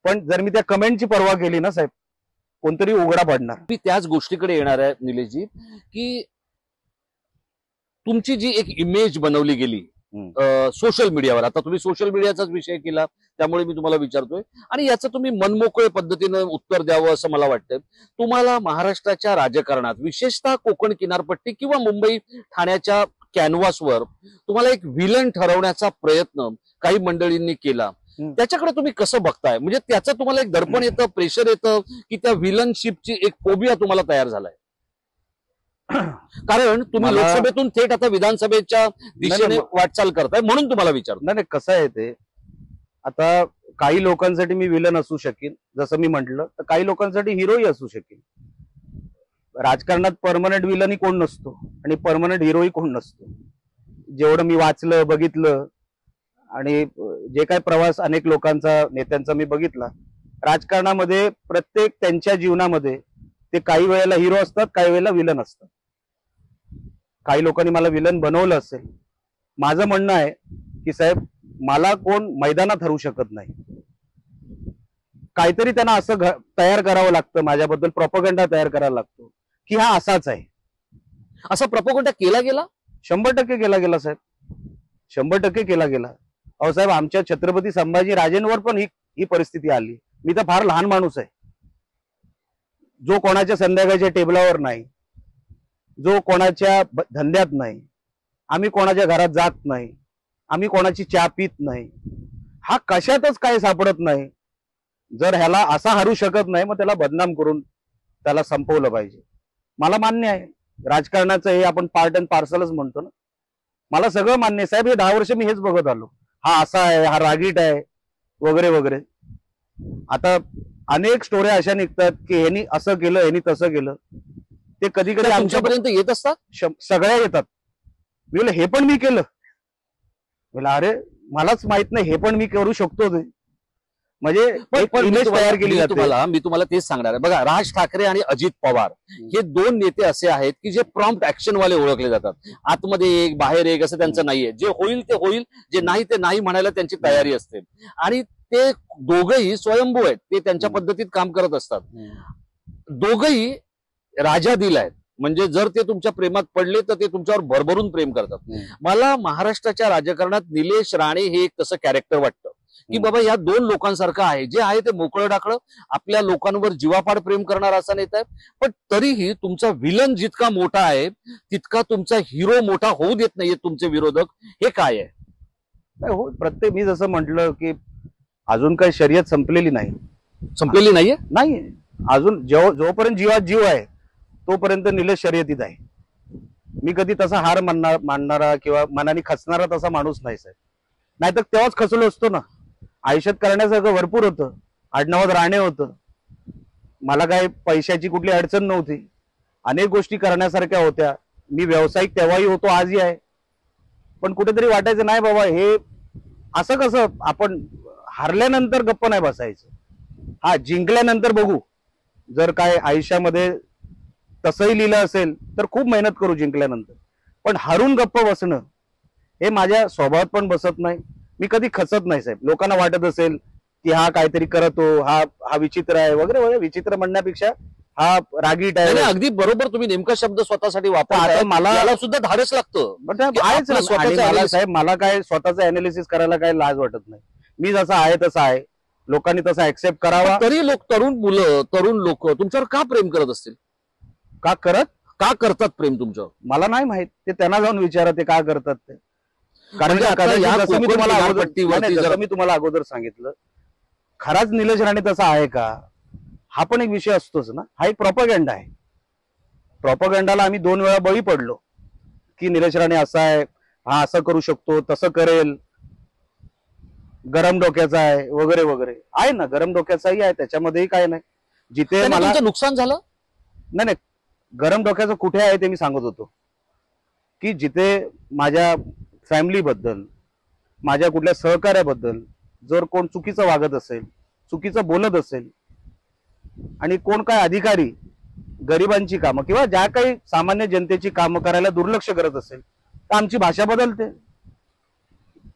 पण जर मी त्या कमेंटची पर्वा केली ना साहेब, कोणतरी उघडा पडणार. मी त्याच गोष्टीकडे येणार आहे निलेशजी, की तुमची जी एक इमेज बनवली गेली सोशल मीडियावर, आता तुम्ही सोशल मीडियाचाच विषय केला त्यामुळे मी तुम्हाला विचारतोय, आणि याचं तुम्ही मनमोकळे पद्धतीनं उत्तर द्यावं असं मला वाटतंय. तुम्हाला महाराष्ट्राच्या राजकारणात, विशेषतः कोकण किनारपट्टी किंवा मुंबई ठाण्याच्या कॅनव्हासवर तुम्हाला एक विलन ठरवण्याचा प्रयत्न काही मंडळींनी केला, त्याच्याकडे तुम्ही कसं बघताय? म्हणजे त्याचं तुम्हाला एक दडपण येतं, प्रेशर येतं, की त्या विलनशिपची एक फोबिया तुम्हाला तयार झालाय? कारण तुम्ही लोकसभेतून थेट आता विधानसभेच्या दिशेने वाटचाल करताय, म्हणून तुम्हाला विचारतो. नाही कसं आहे ते, आता काही लोकांसाठी मी विलन असू शकेन जसं मी म्हंटल, तर काही लोकांसाठी हिरोही असू शकेल. राजकारणात परमनंट विलनही कोण नसतो आणि परमनंट हिरोही कोण नसतो. जेवढं मी वाचलं बघितलं, आणि जे काही प्रवास अनेक लोकांचा नेत्यांचा मी बघितला, राजकारणामध्ये प्रत्येक त्यांच्या जीवनामध्ये ते काही वेळेला हिरो असतात, काही वेळेला विलन असतात. काही लोकांनी मला विलन बनवलं असेल. माझं म्हणणं आहे की साहेब, मला कोण मैदानात हरवू शकत नाही. काहीतरी त्यांना असं तयार करावं लागतं, माझ्याबद्दल प्रोपगंडा तयार करायला लागतो की हा असाच आहे. असा प्रोपोगंडा केला गेला? 100% केला गेला साहेब, 100% केला गेला. अहो साहेब, आमच्या छत्रपती संभाजी राजेंवर पण ही परिस्थिती आली. मी तर फार लहान माणूस आहे, जो कोणाच्या संध्याकाळच्या टेबलावर नाही, जो कोणाच्या धंद्यात नाही, आम्ही कोणाच्या घरात जात नाही, आम्ही कोणाची चहा पित नाही, हा कशातच काय सापडत नाही. जर ह्याला असा हरू शकत नाही, मग त्याला बदनाम करून त्याला संपवलं पाहिजे. मला मान्य आहे, राजकारणाचं हे आपण पार्ट अँड पार्सलच म्हणतो ना. मला सगळं मान्य आहे साहेब. हे 10 वर्ष मी हेच बघत आलो, हा असा आहे, हा रागीट आहे, वगैरे वगैरे. आता अनेक स्टोऱ्या अशा निघतात की ह्यांनी असं केलं, ह्यांनी तसं केलं. ते कधी कधी आमच्यापर्यंत येत असतात, सगळ्या येतात. मी बोलले हे पण मी केलं. बोला अरे मलाच माहित नाही, हे पण मी करू शकतो ते. म्हणजे इमेज तयार केली जाते. मी तुम्हाला तेच सांगणार आहे. बघा, राज ठाकरे आणि अजित पवार हे दोन नेते असे आहेत की जे प्रॉम्प्ट ऍक्शन वाले ओळखले जातात. आतमध्ये एक, बाहेर एक असं त्यांचं नाहीये. जे होईल ते होईल, जे नाही ते नाही म्हणायला त्यांची तयारी असते. आणि ते दोघंही स्वयंभू आहेत, ते त्यांच्या पद्धतीत काम करत असतात. दोघंही राजा दिल आहेत. म्हणजे जर ते तुमच्या प्रेमात पडले तर ते तुमच्यावर भरभरून प्रेम करतात. मला महाराष्ट्राच्या राजकारणात निलेश राणे हे एक तसं कॅरेक्टर वाटतं की बाबा या दोन लोकांसारखं आहे, जे आहे ते मोकळं टाकळं, आपल्या लोकांवर जीवापाड प्रेम करणारा असा नेता आहे. पण तरीही तुमचा विलन जितका मोठा आहे तितका तुमचा हिरो मोठा होऊ देत नाहीये तुमचे विरोधक. हे काय आहे? हो, प्रत्येक मी जसं म्हटलं की अजून काही शर्यत संपलेली नाहीये नाही. अजून जोपर्यंत जीवात जीव आहे तोपर्यंत निलेश शर्यतीत आहे. मी कधी तसा हार मानणारा किंवा मनाने खचणारा तसा माणूस नाही साहेब. नाहीतर तेव्हाच खचलो असतो ना. आयुष्यात करण्यासारखं भरपूर होतं. आडनावात राणे होतं, मला काय पैशाची कुठली अडचण नव्हती, अनेक गोष्टी करण्यासारख्या होत्या. मी व्यावसायिक तेव्हाही होतो, आजही आहे. पण कुठेतरी वाटायचं नाही बाबा, हे असं कसं. आपण हारल्यानंतर गप्प नाही बसायचं. हा, जिंकल्यानंतर बघू. जर काय आयुष्यामध्ये तसंही लिहिलं असेल तर खूप मेहनत करू जिंकल्यानंतर. पण हारून गप्प बसणं हे माझ्या स्वभावात पण बसत नाही. मी कधी खचत नाही साहेब. लोकांना वाटत असेल की हा काहीतरी करतो, हा विचित्र आहे वगैरे वगैरे. विचित्र म्हणण्यापेक्षा हा रागीट आहे. अगदी बरोबर, तुम्ही नेमका शब्द स्वतःसाठी वापरता. मला सुद्धा धाडस लागतं साहेब. मला काय स्वतःचं अनालिसिस करायला काय लाज वाटत नाही. मी जसा आहे तसा आहे, लोकांनी तसा ऍक्सेप्ट करावा. तरी तरुण लोक तुमच्यावर का प्रेम करत असतील? का करतात प्रेम तुमच्यावर? मला नाही माहित. ते त्यांना जाऊन विचारा ते का करतात ते. कारण मी तुम्हाला अगोदर सांगितलं, खराच निलेश राणे तसा आहे का, हा पण एक विषय असतोच ना. हा एक प्रोपगंडा आहे. प्रोपगंडाला आम्ही 2 वेळा बळी पडलो की निलेश राणे असा आहे, हा असं करू शकतो, तसं करेल, गरम डोक्याचा आहे वगैरे वगैरे. आहे ना, गरम डोक्याचाही आहे, त्याच्यामध्येही काय नाही. जिथे मला नुकसान झालं नाही, गरम डोक्याचं कुठे आहे ते मी सांगत होतो की जिथे माझ्या फॅमिलीबद्दल, माझ्या कुठल्या सहकार्याबद्दल जर कोण चुकीचं वागत असेल, चुकीचं बोलत असेल, आणि कोण काय अधिकारी गरिबांची कामं किंवा ज्या काही सामान्य जनतेची कामं करायला दुर्लक्ष करत असेल, तर आमची भाषा बदलते.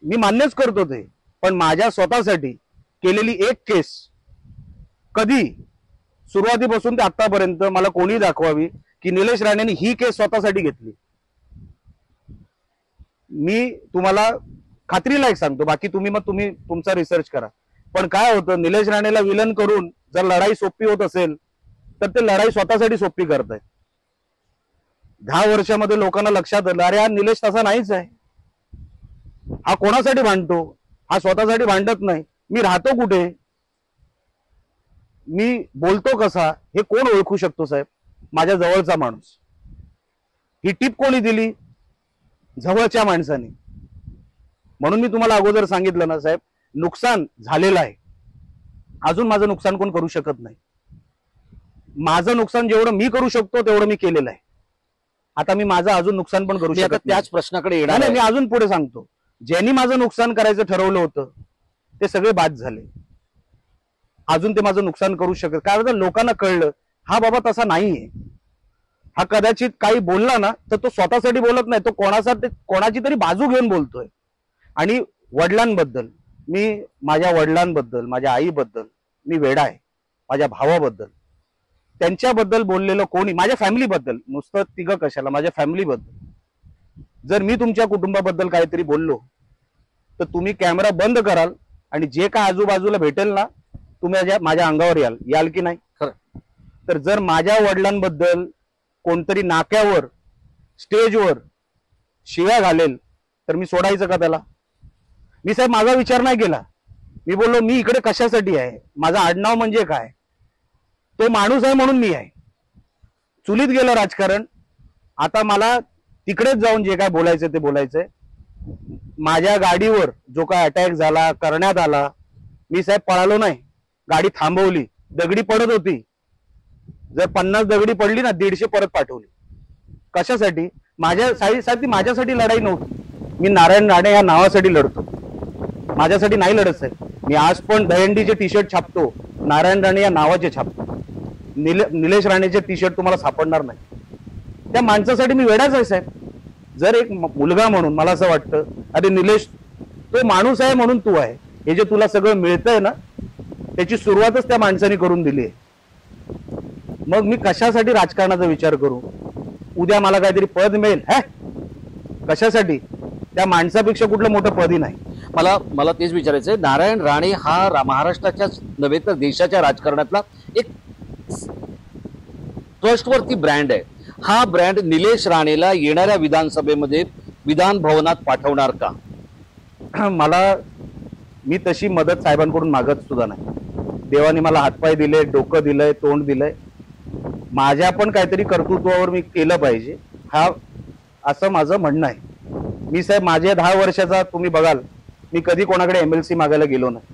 मी मान्यच करतो ते. पण माझ्या स्वतःसाठी केलेली एक केस कधी सुरुवातीपासून ते आतापर्यंत मला कोणी दाखवावी की निलेश राणेंनी ही केस स्वतःसाठी घेतली. मी तुम्हाला खात्रीला एक सांगतो, बाकी तुम्ही तुमचा रिसर्च करा. पण काय होतं, निलेश राणेला विलन करून जर लढाई सोपी होत असेल तर ते लढाई स्वतःसाठी सोपी करतायत. 10 वर्षामध्ये लोकांना लक्षात आलं, अरे हा निलेश तसा नाहीच आहे. हा कोणासाठी भांडतो, हा स्वतःसाठी भांडत नाही. मी राहतो कुठे, मी बोलतो कसा, हे कोण ओळखू शकतो साहेब? माझ्या जवळचा माणूस. ही टीप कोणी दिली? जवळच्या माणसाने. म्हणून मी तुम्हाला अगोदर सांगितलं ना साहेब, नुकसान झालेलं आहे. अजून माझं नुकसान कोण करू शकत नाही. माझं नुकसान जेवढं मी करू शकतो तेवढं मी केलेलं आहे. आता मी माझं अजून नुकसान पण करू शकत. त्याच प्रश्नाकडे येणार मी अजून पुढे सांगतो. ज्यांनी माझं नुकसान करायचं ठरवलं होतं ते सगळे बाद झाले. अजून ते माझं नुकसान करू शकत, कारण लोकांना कळलं हा बाबा तसा नाहीये. हा कदाचित काही बोलला ना तर तो स्वतःसाठी बोलत नाही, तो कोणाची तरी बाजू घेऊन बोलतोय. आणि वडिलांबद्दल, मी माझ्या वडिलांबद्दल, माझ्या आईबद्दल मी वेडा आहे. माझ्या भावाबद्दल, त्यांच्याबद्दल बोललेलं कोणी, माझ्या फॅमिलीबद्दल, नुसतं तिघं कशाला, माझ्या फॅमिलीबद्दल जर मी तुमच्या कुटुंबाबद्दल काहीतरी बोललो तर तुम्ही कॅमेरा बंद कराल आणि जे काय आजूबाजूला भेटेल ना तुम्ही माझ्या अंगावर याल की नाही? खरं. तर जर माझ्या वडिलांबद्दल कोणतरी नाक्यावर, स्टेजवर शिव्या घालेल तर मी सोडायचं का त्याला? मी साहेब माझा विचार नाही केला. मी बोललो मी इकडे कशासाठी आहे, माझं आडनाव म्हणजे काय, तो माणूस आहे म्हणून मी आहे. चुलीत गेलं राजकारण, आता मला तिकडेच जाऊन जे काय बोलायचं ते बोलायचंय. माझ्या गाडीवर जो काय अटॅक झाला, करण्यात आला, मी साहेब पळालो नाही, गाडी थांबवली. दगडी पडत होती, जर 50 दगडी पडली ना 150 परत पाठवली. कशासाठी? माझ्यासाठी लढाई नव्हती. मी नारायण राणे या नावासाठी लढतो, माझ्यासाठी नाही लढत साहेब. मी आज पण दहीहंडीचे टी शर्ट छापतो, नारायण राणे या नावाचे छापतो. निलेश राणेचे टी शर्ट तुम्हाला सापडणार नाही. त्या माणसासाठी मी वेडाच आहे साहेब. जर एक मुलगा म्हणून मला असं वाटतं, अरे निलेश तो माणूस आहे म्हणून तू आहे. हे जे तुला सगळं मिळतंय ना त्याची सुरुवातच त्या माणसाने करून दिली आहे. मग मी कशासाठी राजकारणाचा विचार करू? उद्या मला काहीतरी पद मिळेल, कशासाठी? त्या माणसापेक्षा कुठलं मोठं पदही नाही. मला तेच विचारायचंय, नारायण राणे हा महाराष्ट्राच्याच नव्हे तर देशाच्या राजकारणातला एक ट्रस्टवरती ब्रँड आहे. हा ब्रँड निलेश राणेला येणाऱ्या विधानसभेमध्ये विधान भवनात पाठवणार का? मी तशी मदत साहेबांकडून मागत सुद्धा नाही. देवाने मला हातपाय दिले, डोकं दिलंय, तोंड दिलंय. माझ्या पण काहीतरी कर्तृत्वावर मी केलं पाहिजे, असं माझं म्हणणं आहे. मी साहेब माझ्या 10 वर्षाचा तुम्ही बघाल, मी कधी कोणाकडे MLC मागायला गेलो नाही.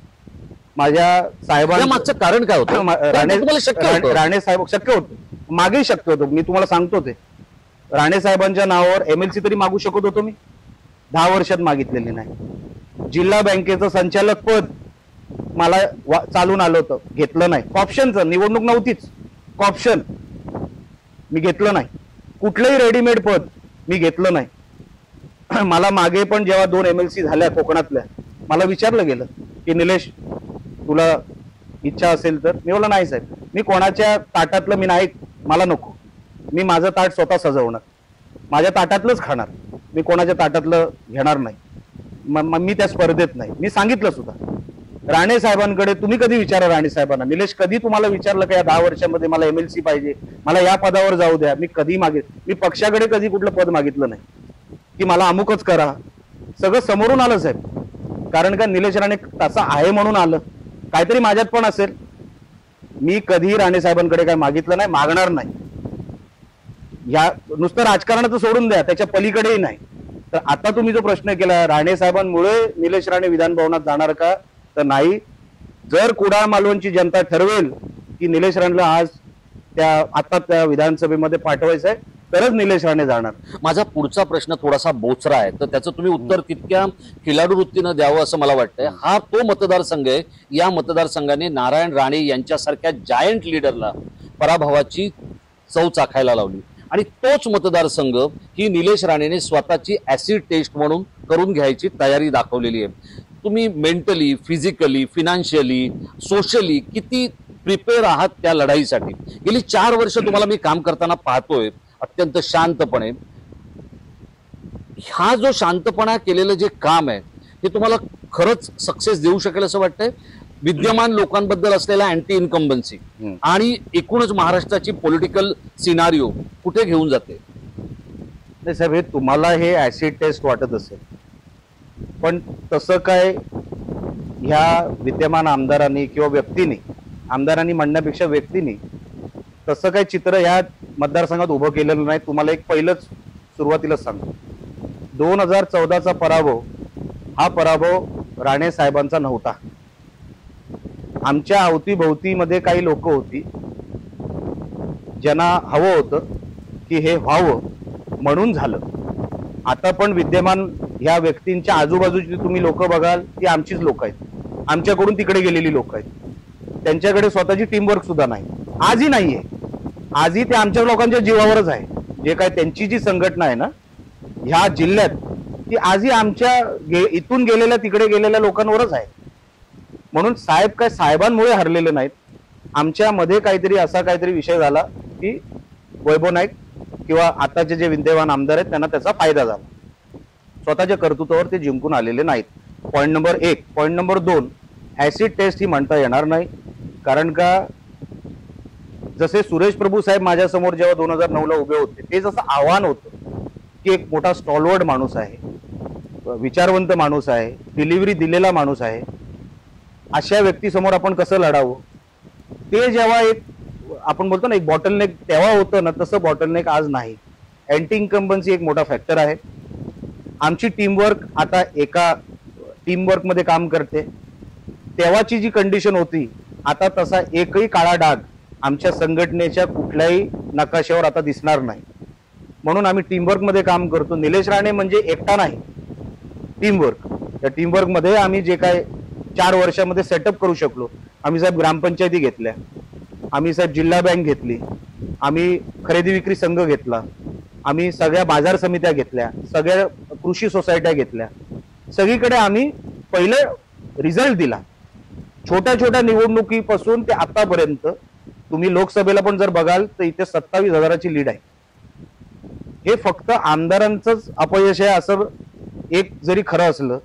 माझ्या साहेबांचं मागचं कारण काय होतं? राणे साहेब शक्य होतं, मागेही शक्य होतं. मी तुम्हाला सांगतो ते राणे साहेबांच्या नावावर MLC तरी मागू शकत होतो मी. 10 वर्षात मागितलेली नाही. जिल्हा बँकेचं संचालक पद मला चालून आलं होतं, घेतलं नाही. कॉप्शनचं निवडणूक नव्हतीच, कॉप्शन मी घेतलं नाही. कुठलंही रेडीमेड पद मी घेतलं नाही. मला मागे पण जेव्हा 2 MLC झाल्या कोकणातल्या, मला विचारलं गेलं की निलेश तुला इच्छा असेल तर. मी बोललो नाही साहेब, मी कोणाच्या ताटातलं मी नाही, मला नको. मी माझं ताट स्वतः सजवणार, माझ्या ताटातलंच खाणार, मी कोणाच्या ताटातलं घेणार नाही. मी त्या स्पर्धेत नाही. मी सांगितलं सुद्धा राणे साहेबांकडे. तुम्ही कधी विचारा राणे साहेबांना, निलेश कधी तुम्हाला विचारलं का या 10 वर्षामध्ये मला MLC पाहिजे, मला या पदावर जाऊ द्या? मी कधी मी पक्षाकडे कधी कुठलं पद मागितलं नाही की मला अमुकच करा. सगळं समोरून आलं साहेब. कारण का निलेश राणे तसा आहे म्हणून आलं, काहीतरी माझ्यात पण असेल. मी कधी राणे साहेबांकडे काय मागितलं नाही, मागणार नाही. या नुसतं राजकारणाचं सोडून द्या, त्याच्या पलीकडेही नाही. तर आता तुम्ही जो प्रश्न केला, राणे साहेबांमुळे निलेश राणे विधान भवनात जाणार का, तर नाही. जर कुडाळ मालवणची जनता ठरवेल की निलेश राणेला आज आता त्या विधानसभेमध्ये पाठवायचं आहे तरच निलेश राणे जाणार. माझा पुढचा प्रश्न थोडासा बोचरा आहे, तर त्याचं तुम्ही उत्तर तितक्या खिलाडू वृत्तीनं द्यावं असं मला वाटतंय. हा तो मतदारसंघ आहे, या मतदारसंघाने नारायण राणे यांच्यासारख्या जायंट लीडरला पराभवाची चव चाखायला लावली. आणि तोच मतदारसंघ ही निलेश राणेने स्वतःची ऍसिड टेस्ट म्हणून करून घ्यायची तयारी दाखवलेली आहे. तुम्ही मेंटली, फिजिकली, फिनान्शियली, सोशली किती प्रिपेअर आहात त्या लढाईसाठी? गेली 4 वर्ष तुम्हाला मी काम करताना पाहतोय अत्यंत शांतपणे. हा जो शांतपणा केलेलं जे काम आहे हे तुम्हाला खरंच सक्सेस देऊ शकेल असं वाटतंय? विद्यमान लोकांबद्दल असलेला अँटी इन्कम्बन्सी आणि एकूणच महाराष्ट्राची पॉलिटिकल सिनारिओ कुठे घेऊन जाते? नाही साहेब, हे तुम्हाला हे ऍसिड टेस्ट वाटत असेल, पण तसं काय ह्या विद्यमान आमदारांनी किंवा व्यक्तीने, आमदारांनी म्हणण्यापेक्षा व्यक्तीने तसं काही चित्र ह्या मतदारसंघात उभं केलेलं नाही. तुम्हाला एक पहिलंच सुरुवातीलाच सांगतो, 2014चा पराभव हा पराभव राणे साहेबांचा नव्हता. आमच्या अवतीभोवतीमध्ये काही लोक होती ज्यांना हवं होतं की हे व्हावं म्हणून झालं. आता पण विद्यमान ह्या व्यक्तींच्या आजूबाजूची तुम्ही लोक बघाल ती आमचीच लोक आहेत, आमच्याकडून तिकडे गेलेली लोक आहेत. त्यांच्याकडे स्वतःची टीमवर्क सुद्धा नाही, आजही नाहीये. आजही ते आमच्या लोकांच्या जीवावरच आहे. जे काय त्यांची जी संघटना आहे ना ह्या जिल्ह्यात, ती आजही आमच्या इथून गेलेल्या तिकडे गेलेल्या लोकांवरच आहे. म्हणून साहेब काय साहेबांमुळे हरलेले नाहीत. आमच्यामध्ये काहीतरी असा काहीतरी विषय झाला की वैभव नाईक किंवा आताचे जे विद्यमान आमदार आहेत त्यांना त्याचा फायदा झाला. स्वतःच्या कर्तृत्वावर ते जिंकून आलेले नाहीत. Point number 1. Point number 2, acid test ही म्हणता येणार नाही. कारण का जसे सुरेश प्रभू साहेब माझ्यासमोर जेव्हा 2009ला उभे होते, ते जसं आव्हान होतं की एक मोठा स्टॉलवर्ड माणूस आहे, विचारवंत माणूस आहे, डिलिव्हरी दिलेला माणूस आहे, अशा व्यक्तीसमोर आपण कसं लढावं, ते जेव्हा एक आपण बोलतो ना एक बॉटलनेक तेव्हा होतं ना, तसं बॉटलनेक आज नाही. अँटी इन्कम्बन्सी एक मोठा फॅक्टर आहे. आमची टीमवर्क आता एका टीमवर्क मध्ये काम करते. तेव्हाची जी कंडिशन होती, आता तसा एकही काळा डाग आमच्या संघटनेच्या कुठल्याही नकाशावर आता दिसणार नाही. म्हणून आम्ही टीमवर्क मध्ये काम करतो. निलेश राणे म्हणजे एकटा नाही, टीमवर्क. त्या टीमवर्क मध्ये आम्ही जे काय 4 वर्षामध्ये सेटअप करू शकलो, आम्ही साहेब ग्रामपंचायती घेतल्या, आम्ही साहेब जिल्हा बँक घेतली, आम्ही खरेदी विक्री संघ घेतला, आम्ही सगळ्या बाजार समित्या घेतल्या, सगळ्या कृषी सोसायट्या घेतल्या. सगळीकडे आम्ही पहिले रिझल्ट दिला. छोट्या छोट्या निवडणुकीपासून ते आतापर्यंत तुम्ही लोकसभेला पण जर बघाल तर इथे 27,000ची लीड आहे. हे फक्त आमदारांचंच अपयश आहे असं एक जरी खरं असलं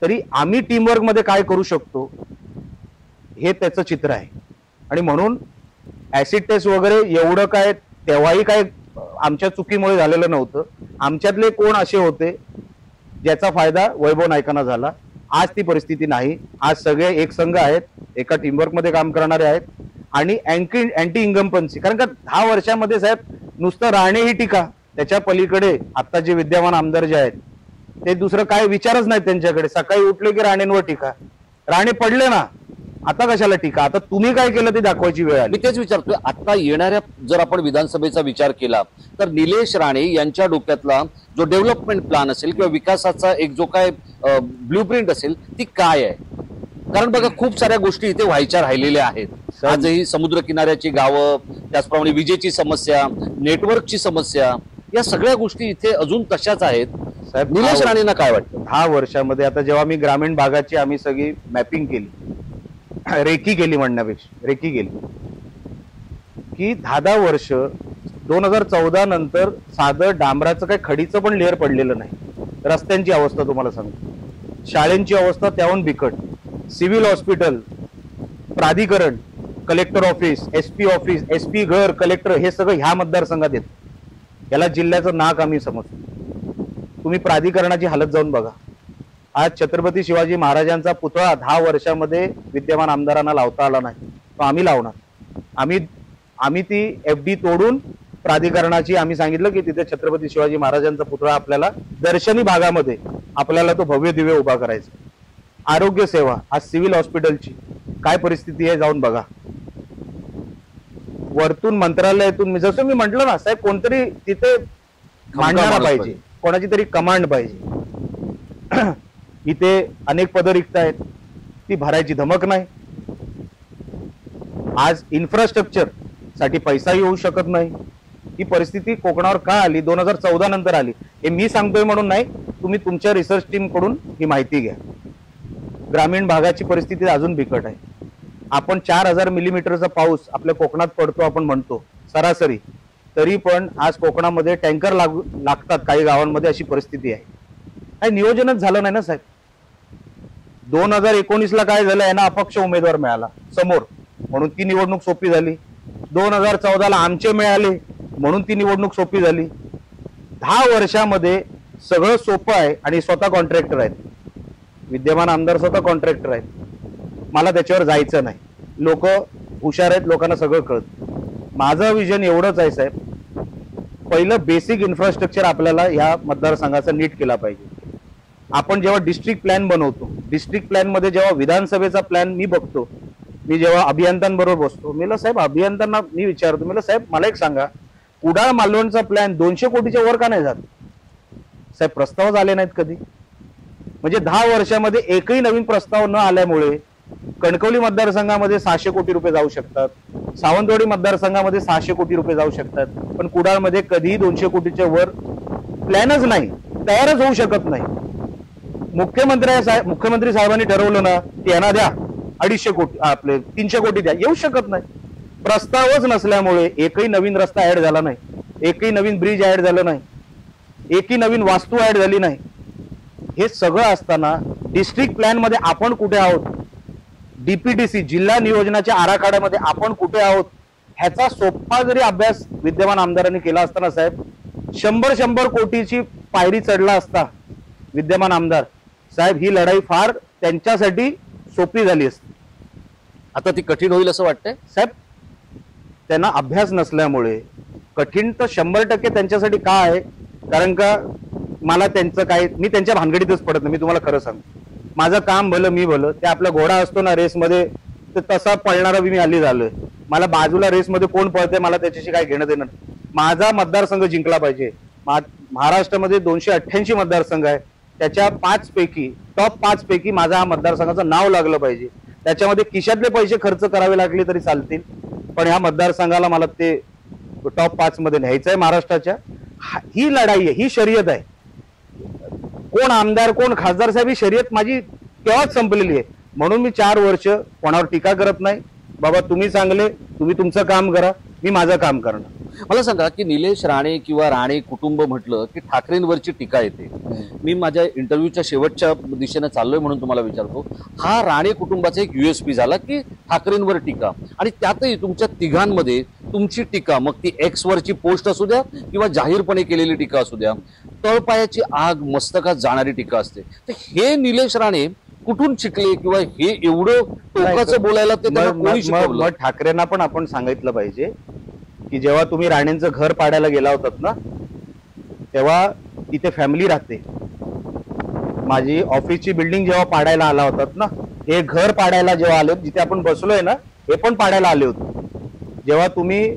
तरी आम्ही टीमवर्क मध्ये काय करू शकतो हे त्याचं चित्र आहे. आणि म्हणून ऍसिड टेस्ट वगैरे एवढं काय तेव्हाही काय आमच्या चुकीमुळे झालेलं नव्हतं. आमच्यातले कोण असे होते ज्याचा फायदा वैभव नाईकांना झाला. आज ती परिस्थिती नाही. आज सगळे एक संघ आहेत, एका टीमवर्क मध्ये काम करणारे आहेत. आणि अँटी इन्कम्बन्सी, कारण का 10 वर्षामध्ये साहेब नुसतं राणे ही टीका, त्याच्या पलीकडे आता जे विद्यमान आमदार जे आहेत ते दुसरं काय विचारच नाही त्यांच्याकडे. सकाळी उठले की राणेंवर टीका, राणे पडले ना, आता कशाला टीका, आता तुम्ही काय केलं ते दाखवायची वेळ आली. मी तेच विचारतोय, आता येणाऱ्या जर आपण विधानसभेचा विचार केला तर निलेश राणे यांच्या डोक्यातला जो डेव्हलपमेंट प्लॅन असेल किंवा विकासाचा एक जो काय ब्ल्यूप्रिंट असेल ती काय आहे? कारण बघा खूप साऱ्या गोष्टी इथे व्हायच्या राहिलेल्या आहेत. आजही समुद्र किनाऱ्याची गावं, त्याचप्रमाणे विजेची समस्या, नेटवर्कची समस्या, या सगळ्या गोष्टी इथे अजून तशाच आहेत. साहेब निलेश राणेंना काय वाटतं? 10 वर्षामध्ये आता जेव्हा मी ग्रामीण भागाची आम्ही सगळी मॅपिंग केली, रेकी केली म्हणण्यापेक्षा रेकी केली की 10 वर्ष 2014 नंतर साधं डांबराचं काही खडीचं पण लेअर पडलेलं नाही. रस्त्यांची अवस्था तुम्हाला सांगतो, शाळेंची अवस्था त्याहून बिकट, सिव्हिल हॉस्पिटल, प्राधिकरण, collector office, SP office, SP घर, कलेक्टर, हे सगळं ह्या मतदारसंघात येतं. याला जिल्ह्याचं नाक आम्ही समजतो. तुम्ही प्राधिकरणाची हालत जाऊन बघा. आज छत्रपती शिवाजी महाराजांचा पुतळा 10 वर्षामध्ये विद्यमान आमदारांना लावता आला नाही, तो आम्ही लावणार. आम्ही ती FD तोडून प्राधिकरणाची आम्ही सांगितलं की तिथे छत्रपती शिवाजी महाराजांचा पुतळा आपल्याला दर्शनी भागामध्ये आपल्याला तो भव्य दिव्य उभा करायचा. आरोग्य सेवा, आज सिव्हिल हॉस्पिटलची काय परिस्थिती आहे जाऊन बघा. वरतून मंत्रालयातून जसं मी म्हंटल ना साहेब, कोणतरी तिथे मांडणारा पाहिजे, कोणाची तरी कमांड पाहिजे. इथे अनेक पदं रिक्त आहेत, ती भरायची धमक नाही. आज इन्फ्रास्ट्रक्चर साठी पैसाही होऊ शकत नाही. ही परिस्थिती कोकणावर का आली? 2014 नंतर आली. हे मी सांगतोय म्हणून नाही, तुम्ही तुमच्या रिसर्च टीम कडून ही माहिती घ्या. ग्रामीण भागाची परिस्थिती अजून बिकट आहे. आपण 4000 मिलीमीटरचा पाऊस आपल्या कोकणात पडतो आपण म्हणतो सरासरी, तरी पण आज कोकणामध्ये टँकर लागतात काही गावांमध्ये, अशी परिस्थिती आहे. काही नियोजनच झालं नाही ना साहेब. 2019ला काय झालं, यांना अपक्ष उमेदवार मिळाला समोर म्हणून ती निवडणूक सोपी झाली. 2014ला आमचे मिळाले म्हणून ती निवडणूक सोपी झाली. 10 वर्षामध्ये सगळं सोपं आहे आणि स्वतः कॉन्ट्रॅक्टर आहेत. विद्यमान आमदार स्वतः कॉन्ट्रॅक्टर आहेत. मला त्याच्यावर जायचं नाही. लोक हुशार आहेत, लोकांना सगळं कळतं. माझं विजन एवढंच आहे साहेब, पहिलं बेसिक इन्फ्रास्ट्रक्चर आपल्याला या मतदारसंघाचा नीट केला पाहिजे. आपण जेव्हा डिस्ट्रिक्ट प्लॅन बनवतो, डिस्ट्रिक्ट प्लॅन मध्ये जेव्हा विधानसभेचा प्लॅन मी बघतो, मी जेव्हा अभियंत्यांबरोबर बसतो, मी साहेब अभियंत्यांना मी विचारतो, मी साहेब मला एक सांगा, कुडाळ मालवणचा प्लॅन 200 कोटीच्या वर का नाही जात? साहेब प्रस्तावच आले नाहीत कधी. म्हणजे 10 वर्षामध्ये एकही नवीन प्रस्ताव न आल्यामुळे कणकवली मतदारसंघामध्ये 600 कोटी रुपये जाऊ शकतात, सावंतवाडी मतदारसंघामध्ये 600 कोटी रुपये जाऊ शकतात, पण कुडाळमध्ये कधीही 200 कोटीच्या वर प्लॅनच नाही, तयारच होऊ शकत नाही. मुख्यमंत्री साहेबांनी ठरवलं ना की यांना द्या 250 कोटी, आपले 300 कोटी द्या, येऊ शकत नाही. प्रस्तावच नसल्यामुळे एकही नवीन रस्ता ऍड झाला नाही, एकही नवीन ब्रिज ऍड झालं नाही, एकही नवीन वास्तू ऍड झाली नाही. हे सगळं असताना डिस्ट्रिक्ट प्लॅन मध्ये आपण कुठे आहोत, डीपीडीसी जिल्हा नियोजनाच्या आराखड्यामध्ये आपण कुठे आहोत, ह्याचा सोपा जरी अभ्यास विद्यमान आमदारांनी केला असताना साहेब 100 कोटीची पायरी चढला असता विद्यमान आमदार साहेब, ही लढाई फार त्यांच्यासाठी सोपी झाली असती. आता ती कठीण होईल असं वाटतंय साहेब. त्यांना अभ्यास नसल्यामुळे कठीण तर 100% त्यांच्यासाठी का आहे, कारण का मला त्यांचं काय, मी त्यांच्या भानगडीतच पडत नाही. मी तुम्हाला खरं सांगतो, माझं काम भलं मी भलं. ते आपला घोडा असतो ना रेसमध्ये, तर तसा पळणारा मी हल्ली झालोय. मला बाजूला रेसमध्ये कोण पळते मला त्याच्याशी काय घेणं देणं. माझा मतदारसंघ जिंकला पाहिजे. महाराष्ट्रामध्ये 288 मतदारसंघ आहे, त्याच्या 5 पैकी टॉप 5 पैकी माझा हा मतदारसंघाचं नाव लागलं पाहिजे. त्याच्यामध्ये खिशातले पैसे खर्च करावे लागले तरी चालतील, पण ह्या मतदारसंघाला मला ते टॉप 5 मध्ये न्यायचं आहे महाराष्ट्राच्या. ही लढाई आहे, ही शर्यत आहे. कोण आमदार कोण खासदार साहेब, ही शर्यत माझी केव्हाच संपलेली आहे. म्हणून मी 4 वर्ष कोणावर टीका करत नाही. बाबा तुम्ही चांगले, तुम्ही तुमचं काम करा, मी माझं काम करणार. मला सांगा की निलेश राणे किंवा राणे कुटुंब म्हटलं की ठाकरेंवरची टीका येते. मी माझ्या इंटरव्ह्यूच्या शेवटच्या दिशेने चाललोय म्हणून तुम्हाला विचारतो, हा राणे कुटुंबाचा एक USP झाला की ठाकरेंवर टीका, आणि त्यातही तुमच्या तिघांमध्ये तुमची टीका, मग ती X वरची पोस्ट असू द्या किंवा जाहीरपणे केलेली टीका असू द्या, तळपायाची आग मस्तकात जाणारी टीका असते. तर हे निलेश राणे कुठून शिकले किंवा हे एवढं टोकाचं बोलायला ते त्यांना कोणी शिकवलं? मग ठाकरेंना पण आपण सांगितलं पाहिजे की जेव्हा तुम्ही राणेंचं घर पाडायला गेला होतात ना, तेव्हा तिथे फॅमिली राहते. माझी ऑफिसची बिल्डिंग जेव्हा पाडायला आला होतात ना, हे घर पाडायला जेव्हा आले, जिथे आपण बसलोय ना, हे पण पाडायला आले होते. जेव्हा तुम्ही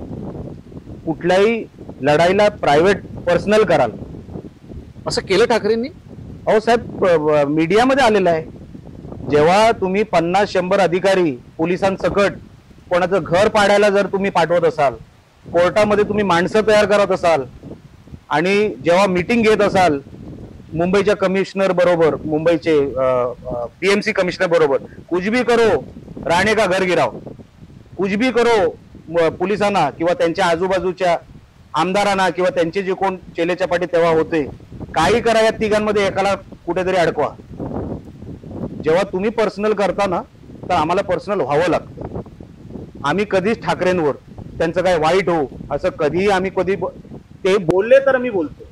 कुठल्याही लढाईला प्रायव्हेट पर्सनल कराल, असं केलं ठाकरेंनी? अहो साहेब, मीडियामध्ये आलेलं आहे. जेव्हा तुम्ही 50-100 अधिकारी पोलिसांसकट कोणाचं घर पाडायला जर तुम्ही पाठवत असाल, कोर्टामध्ये तुम्ही माणसं तयार करत असाल, आणि जेव्हा मीटिंग घेत असाल मुंबईच्या कमिशनर बरोबर, मुंबईचे PMC कमिशनर बरोबर, कुछ भी करो राणे का घर गिराव, कुछ भी करो पोलिसांना किंवा त्यांच्या आजूबाजूच्या आमदारांना किंवा त्यांचे जे कोण चेलेच्या पाठी तेव्हा होते, काही करा, या तिघांमध्ये एकाला कुठेतरी अडकवा. जेव्हा तुम्ही पर्सनल करता ना, तर आम्हाला पर्सनल व्हावं लागतं. आम्ही कधीच ठाकरेंवर त्यांचं काय वाईट हो असं कधीही आम्ही ते बोलले तर मी बोलतो.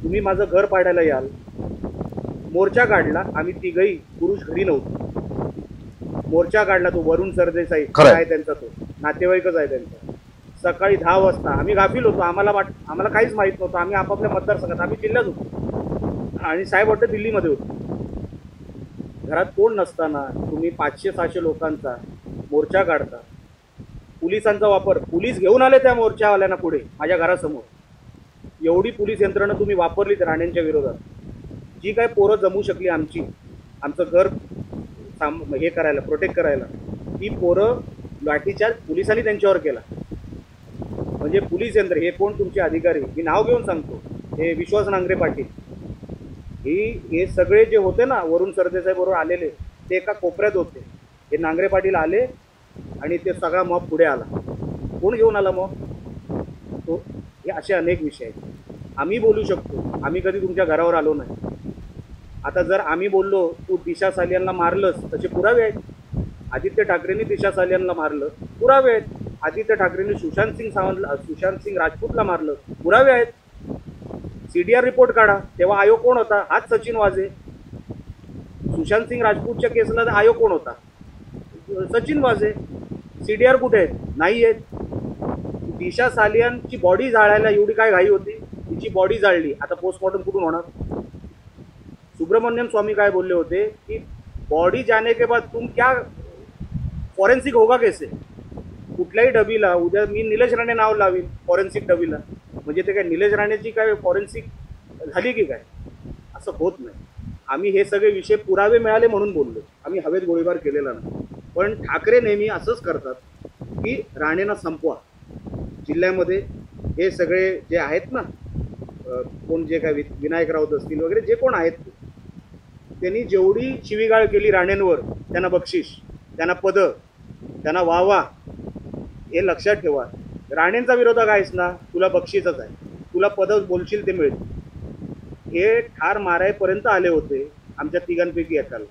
तुम्ही माझं घर पाडायला याल, मोर्चा काढला, आम्ही तिघही पुरुष घरी नव्हतो. मोर्चा काढला तो वरुण सरदेसाई आहे त्यांचा, तो नातेवाईकच आहे त्यांचा. सकाळी 10 वाजता आम्ही गाफील होतो, आम्हाला काहीच माहित नव्हतं. आम्ही आपापल्या मतदारसंघात, आम्ही जिल्ह्यात होतो आणि साहेब वाटतं दिल्लीमध्ये होतो. घरात कोण नसताना तुम्ही 500-600 लोकांचा मोर्चा काढता. पोलिसांचा वापर, पोलीस घेऊन आले त्या मोर्चावाल्यांना पुढे माझ्या घरासमोर. एवढी पोलीस यंत्रणा तुम्ही वापरलीत राणेंच्या विरोधात. जी काय पोरं जमू शकली आमचं घर हे करायला, प्रोटेक्ट करायला, ती पोरं लाठीचार्ज पोलिसांनी त्यांच्यावर केला. म्हणजे पोलीस यंत्र, हे कोण तुमचे अधिकारी, मी नाव घेऊन सांगतो, हे विश्वास नांगरे पाटील, हे सगळे जे होते ना वरुण सरदेसाई बरोबर आलेले, ते एका कोपऱ्यात होते. हे नांगरे पाटील आले आणि ते सगळा मॉब पुढे आला. कोण घेऊन आला मॉब तो? हे असे अनेक विषय आहेत. आम्ही बोलू शकतो, आम्ही कधी तुमच्या घरावर आलो नाही. आता जर आम्ही बोललो तू दिशा सालियानला मारलंस, तसे पुरावे आहेत. आदित्य ठाकरेंनी दिशा सालियानला मारलं, पुरावे आहेत. आदित्य ठाकरेंनी सुशांत सिंग राजपूतला मारलं, पुरावे आहेत. CDR रिपोर्ट काढा. तेव्हा आयोग कोण होता? हाच सचिन वाझे. सुशांत सिंग राजपूतच्या केसला आयोग कोण होता? सचिन वाझे. CDR कुठे आहेत? नाही आहेत. दिशा सालियानची बॉडी जाळायला एवढी काय घाई होती? तिची बॉडी जाळली, आता पोस्टमॉर्टम कुठून होणार? सुब्रमण्यम स्वामी काय बोलले होते की बॉडी जाने के बाद तुम क्या फॉरेन्सिक होगा कैसे? कुठल्याही डबीला उद्या मी निलेश राणे नाव लावीन फॉरेन्सिक डबीला, म्हणजे ते काय निलेश राणेची काय फॉरेन्सिक झाली की काय? असं होत नाही. आम्ही हे सगळे विषय पुरावे मिळाले म्हणून बोललो, आम्ही हवेत गोळीबार केलेला नाही. पण ठाकरे नेहमी असंच करतात की राणेंना संपवा. जिल्ह्यामध्ये हे सगळे जे आहेत ना, कोण जे काय विनायक राऊत असतील वगैरे जे कोण आहेत, त्यांनी जेवढी शिवीगाळ केली राणेंवर, त्यांना बक्षीस, त्यांना पदं, त्यांना वाहवा, हे लक्षात ठेवा. राणेंचा विरोधक आहेस ना, तुला बक्षीसच आहे, तुला पदं बोलशील ते मिळतील. हे ठार मारायपर्यंत आले होते आमच्या तिघांपैकी एकाला,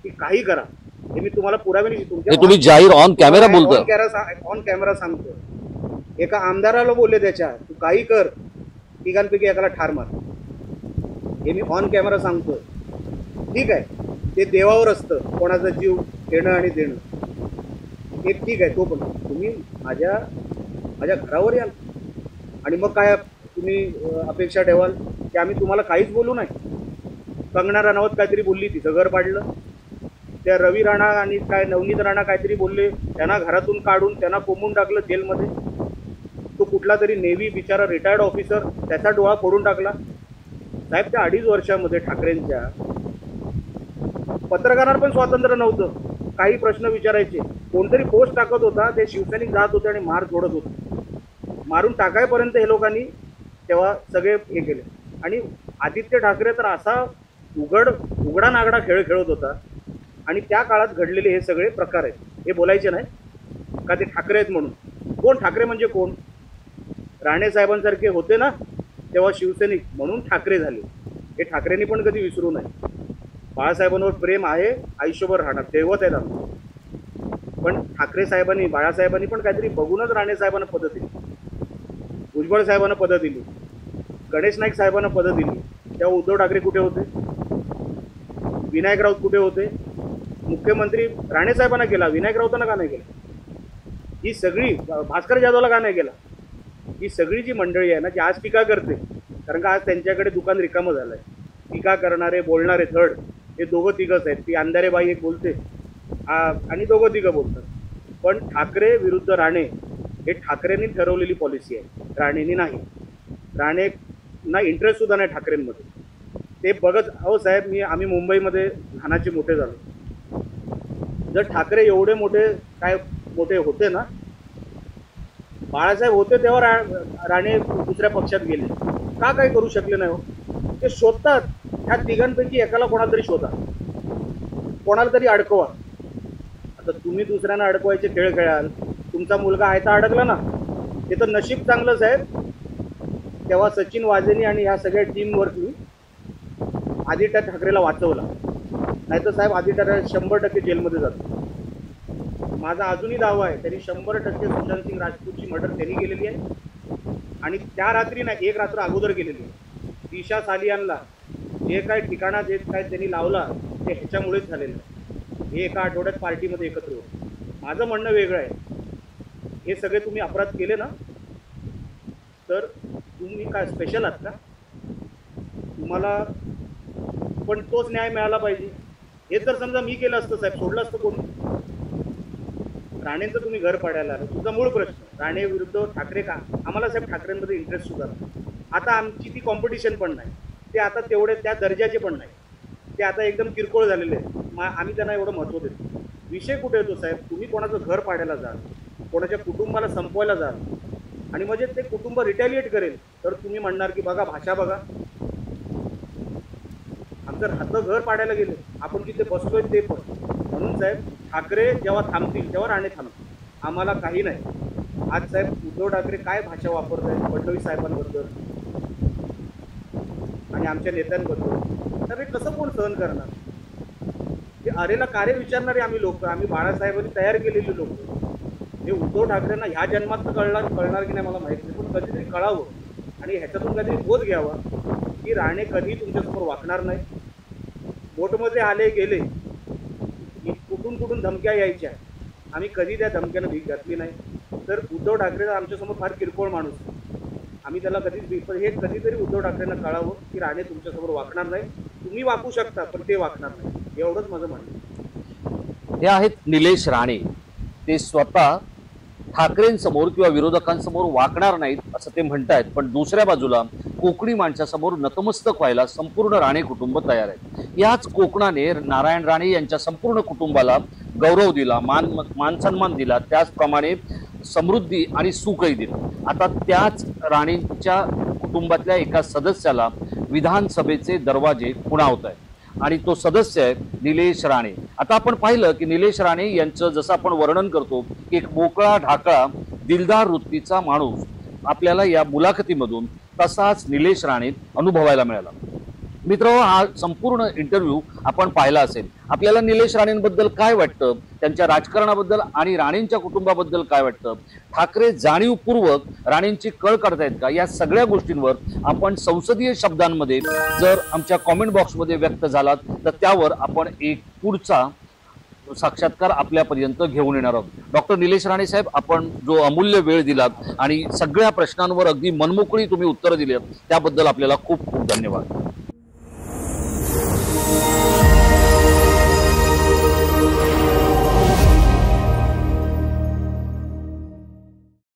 की काही करा. हे मी तुम्हाला पुराव्याने हे तुम्ही जाहीर ऑन कॅमेरा बोलतोय. ऑन कॅमेरा सांगतो. एका आमदाराला बोलले त्याच्या, तू काही कर, तिघांपैकी एकाला ठार मार. हे मी ऑन कॅमेरा सांगतोय. ठीक आहे, ते देवावर असतं कोणाचा जीव देणं आणि देणं, हे ठीक आहे. तो पण तुम्ही माझ्या घरावर याल आणि मग काय तुम्ही अपेक्षा ठेवाल की आम्ही तुम्हाला काहीच बोलू नाही? कंगना राणावत काहीतरी बोलली, तिचं घर पाडलं. त्या रवी राणा आणि काय नवनीत राणा काहीतरी बोलले, त्यांना घरातून काढून त्यांना कोंबून टाकलं जेलमध्ये. तो कुठला तरी नेव्ही बिचारा रिटायर्ड ऑफिसर, त्याचा डोळा फोडून टाकला. साहेब, त्या 2.5 वर्षामध्ये ठाकरेंच्या पत्रकारांना पण स्वातंत्र्य नव्हतं. काही प्रश्न विचारायचे, कोणतरी पोस्ट टाकत होता, ते शिवसैनिक जात होते आणि मार जोडत होते. मारून टाकायपर्यंत हे लोकांनी तेव्हा सगळे हे केले. आणि आदित्य ठाकरे तर असा उघडा नागडा खेळ खेळत होता. आणि त्या काळात घडलेले हे सगळे प्रकार आहेत, हे बोलायचे नाही का ते ठाकरे आहेत म्हणून. कोण ठाकरे म्हणजे कोण? राणे साहेबांसारखे होते ना तेव्हा शिवसैनिक, म्हणून ठाकरे झाले. हे ठाकरेंनी पण कधी विसरू नये. बाळासाहेबांवर प्रेम आहे, आयुष्यभर राहणार, दैवत आहेत आमचं. पण ठाकरे साहेबांनी, बाळासाहेबांनी पण काहीतरी बघूनच राणे साहेबांना पदं दिली, भुजबळ साहेबांना पदं दिली, गणेश नाईक साहेबांना पदं दिली. तेव्हा उद्धव ठाकरे कुठे होते? विनायक राऊत कुठे होते? मुख्यमंत्री राणे साहेबांना केला, विनायक राऊतांना का नाही केला? ही सगळी, भास्कर जाधवला का नाही केला? ही सगळी जी मंडळी आहे ना, जी आज टीका करते, कारण का आज त्यांच्याकडे दुकान रिकामं झालंय. टीका करणारे, बोलणारे थर्ड हे दोघं तिघंच आहेत. ती अंधारेबाई एक बोलते आणि दोघं तिघं बोलतात. पण ठाकरे विरुद्ध राणे हे ठाकरेंनी ठरवलेली पॉलिसी आहे, राणेंनी नाही. राणेंना इंटरेस्ट सुद्धा नाही ठाकरेंमध्ये. ते बघत, अहो साहेब, आम्ही मुंबईमध्ये लहानाचे मोठे झालो. जर ठाकरे एवढे मोठे होते ना, बाळासाहेब होते तेव्हा राणे दुसऱ्या पक्षात गेले, का काही करू शकले नाही? हो, ते शोधतात. ह्या तिघांपैकी एकाला कोणाला तरी शोधा, कोणाला तरी अडकवा. आता तुम्ही दुसऱ्यांना अडकवायचे खेळ खेळाल, तुमचा मुलगा आहे तर अडकला ना, ते तर नशीब चांगलं साहेब. तेव्हा सचिन वाजेनी आणि ह्या सगळ्या टीमवरती आदित्य ठाकरेला वाचवला, नाही तर साहेब आदित्य ठाकरे 100% जेलमध्ये जातो. माझा अजूनही दावा आहे, त्यांनी 100% सुशांत सिंग राजपूतची मर्डर त्यांनी केलेली आहे. आणि त्या रात्री नाही, एक रात्र अगोदर केलेली आहे. दिशा सालियानला जे काय ठिकाणा जे काय त्यांनी लावला ते ह्याच्यामुळेच झालेलं आहे. हे एका आठवड्यात पार्टीमध्ये एकत्र होतं. माझं म्हणणं वेगळं आहे. हे सगळे तुम्ही अपराध केले ना, तर तुम्ही काय स्पेशल आहात का? तुम्हाला पण तोच न्याय मिळाला पाहिजे. हे जर समजा मी केलं असतं साहेब, सोडलं असतं कोण? राणेंचं तुम्ही घर पाडायला आलं, तुझा मूळ प्रश्न राणे विरुद्ध ठाकरे का? आम्हाला साहेब ठाकरेंमध्ये इंटरेस्ट सुद्धा नाही. आता आमची ती कॉम्पिटिशन पण नाही, ते आता तेवढे त्या दर्जाचे पण नाही, ते आता एकदम किरकोळ झालेले आहेत. आम्ही त्यांना एवढं महत्त्व देतो. विषय कुठे येतो साहेब? तुम्ही कोणाचं घर पाडायला जाल, कोणाच्या कुटुंबाला संपवायला जाल आणि म्हणजे ते कुटुंब रिटॅलिएट करेल, तर तुम्ही म्हणणार की बघा भाषा बघा, आमचं राहतं घर पाडायला गेले, आपण तिथे बसलोय ते पण. म्हणून साहेब ठाकरे जेव्हा थांबतील तेव्हा राणे थांबतील, आम्हाला काही नाही. आज साहेब उद्धव ठाकरे काय भाषा वापरत आहेत फडणवीस साहेबांबद्दल आणि आमच्या नेत्यांबद्दल, तर हे कसं कोण सहन करणार? हे अरेला कार्य विचारणारे आम्ही लोक, आम्ही बाळासाहेबांनी तयार केलेली लोक. हे उद्धव ठाकरेंना ह्या जन्मात तर कळणार की नाही मला माहिती नाही, पण कधीतरी कळावं आणि ह्याच्यातून काहीतरी बोध घ्यावा की राणे कधी तुमच्यासमोर वाकणार नाही. बोटमध्ये आले गेले, कुठून धमक्या यायच्या, आम्ही कधी त्या धमक्यानं भीक घातली नाही. तर उद्धव ठाकरे आमच्यासमोर फार किरकोळ माणूस, आम्ही त्याला कधीच, पण हे कधीतरी उद्धव ठाकरेंना कळावं की राणे तुमच्यासमोर वाकणार नाही. तुम्ही वाकू शकता पण ते वाकणार नाही, एवढंच माझं म्हणणं. हे आहेत निलेश राणे. ते स्वतः ठाकरेंसमोर किंवा विरोधकांसमोर वाकणार नाहीत असं ते म्हणतायत. पण दुसऱ्या बाजूला कोकणी माणसासमोर नतमस्तक व्हायला संपूर्ण राणे कुटुंब तयार आहे. याच कोकणाने नारायण राणे यांच्या संपूर्ण कुटुंबाला गौरव दिला, मान सन्मान दिला, त्याचप्रमाणे समृद्धी आणि सुखही दिलं. आता त्याच राणेंच्या कुटुंबातल्या एका सदस्याला विधानसभेचे दरवाजे खुणावत आहे आणि तो सदस्य आहे निलेश राणे. आता आपण पाहिलं की निलेश राणे यांचं जसं आपण वर्णन करतो की एक मोकळा ढाकळा दिलदार वृत्तीचा माणूस आपल्याला या मुलाखतीमधून तसाच निलेश राणे अनुभवायला मिळाला. मित्रांनो, हा संपूर्ण इंटरव्ह्यू आपण पाहिला असेल. आपल्याला निलेश राणेंबद्दल काय वाटतं, त्यांच्या राजकारणाबद्दल आणि राणेंच्या कुटुंबाबद्दल काय वाटतं, ठाकरे जाणीवपूर्वक राणेंची कळ काढतायत का, या सगळ्या गोष्टींवर आपण संसदीय शब्दांमध्ये जर आमच्या कॉमेंट बॉक्समध्ये व्यक्त झालात तर त्यावर आपण एक पुढचा साक्षात्कार आपल्यापर्यंत घेऊन येणार आहोत. डॉक्टर निलेश राणे साहेब, आपण जो अमूल्य वेळ दिलात आणि सगळ्या प्रश्नांवर अगदी मनमोकळी तुम्ही उत्तरं दिली त्याबद्दल आपल्याला खूप खूप धन्यवाद.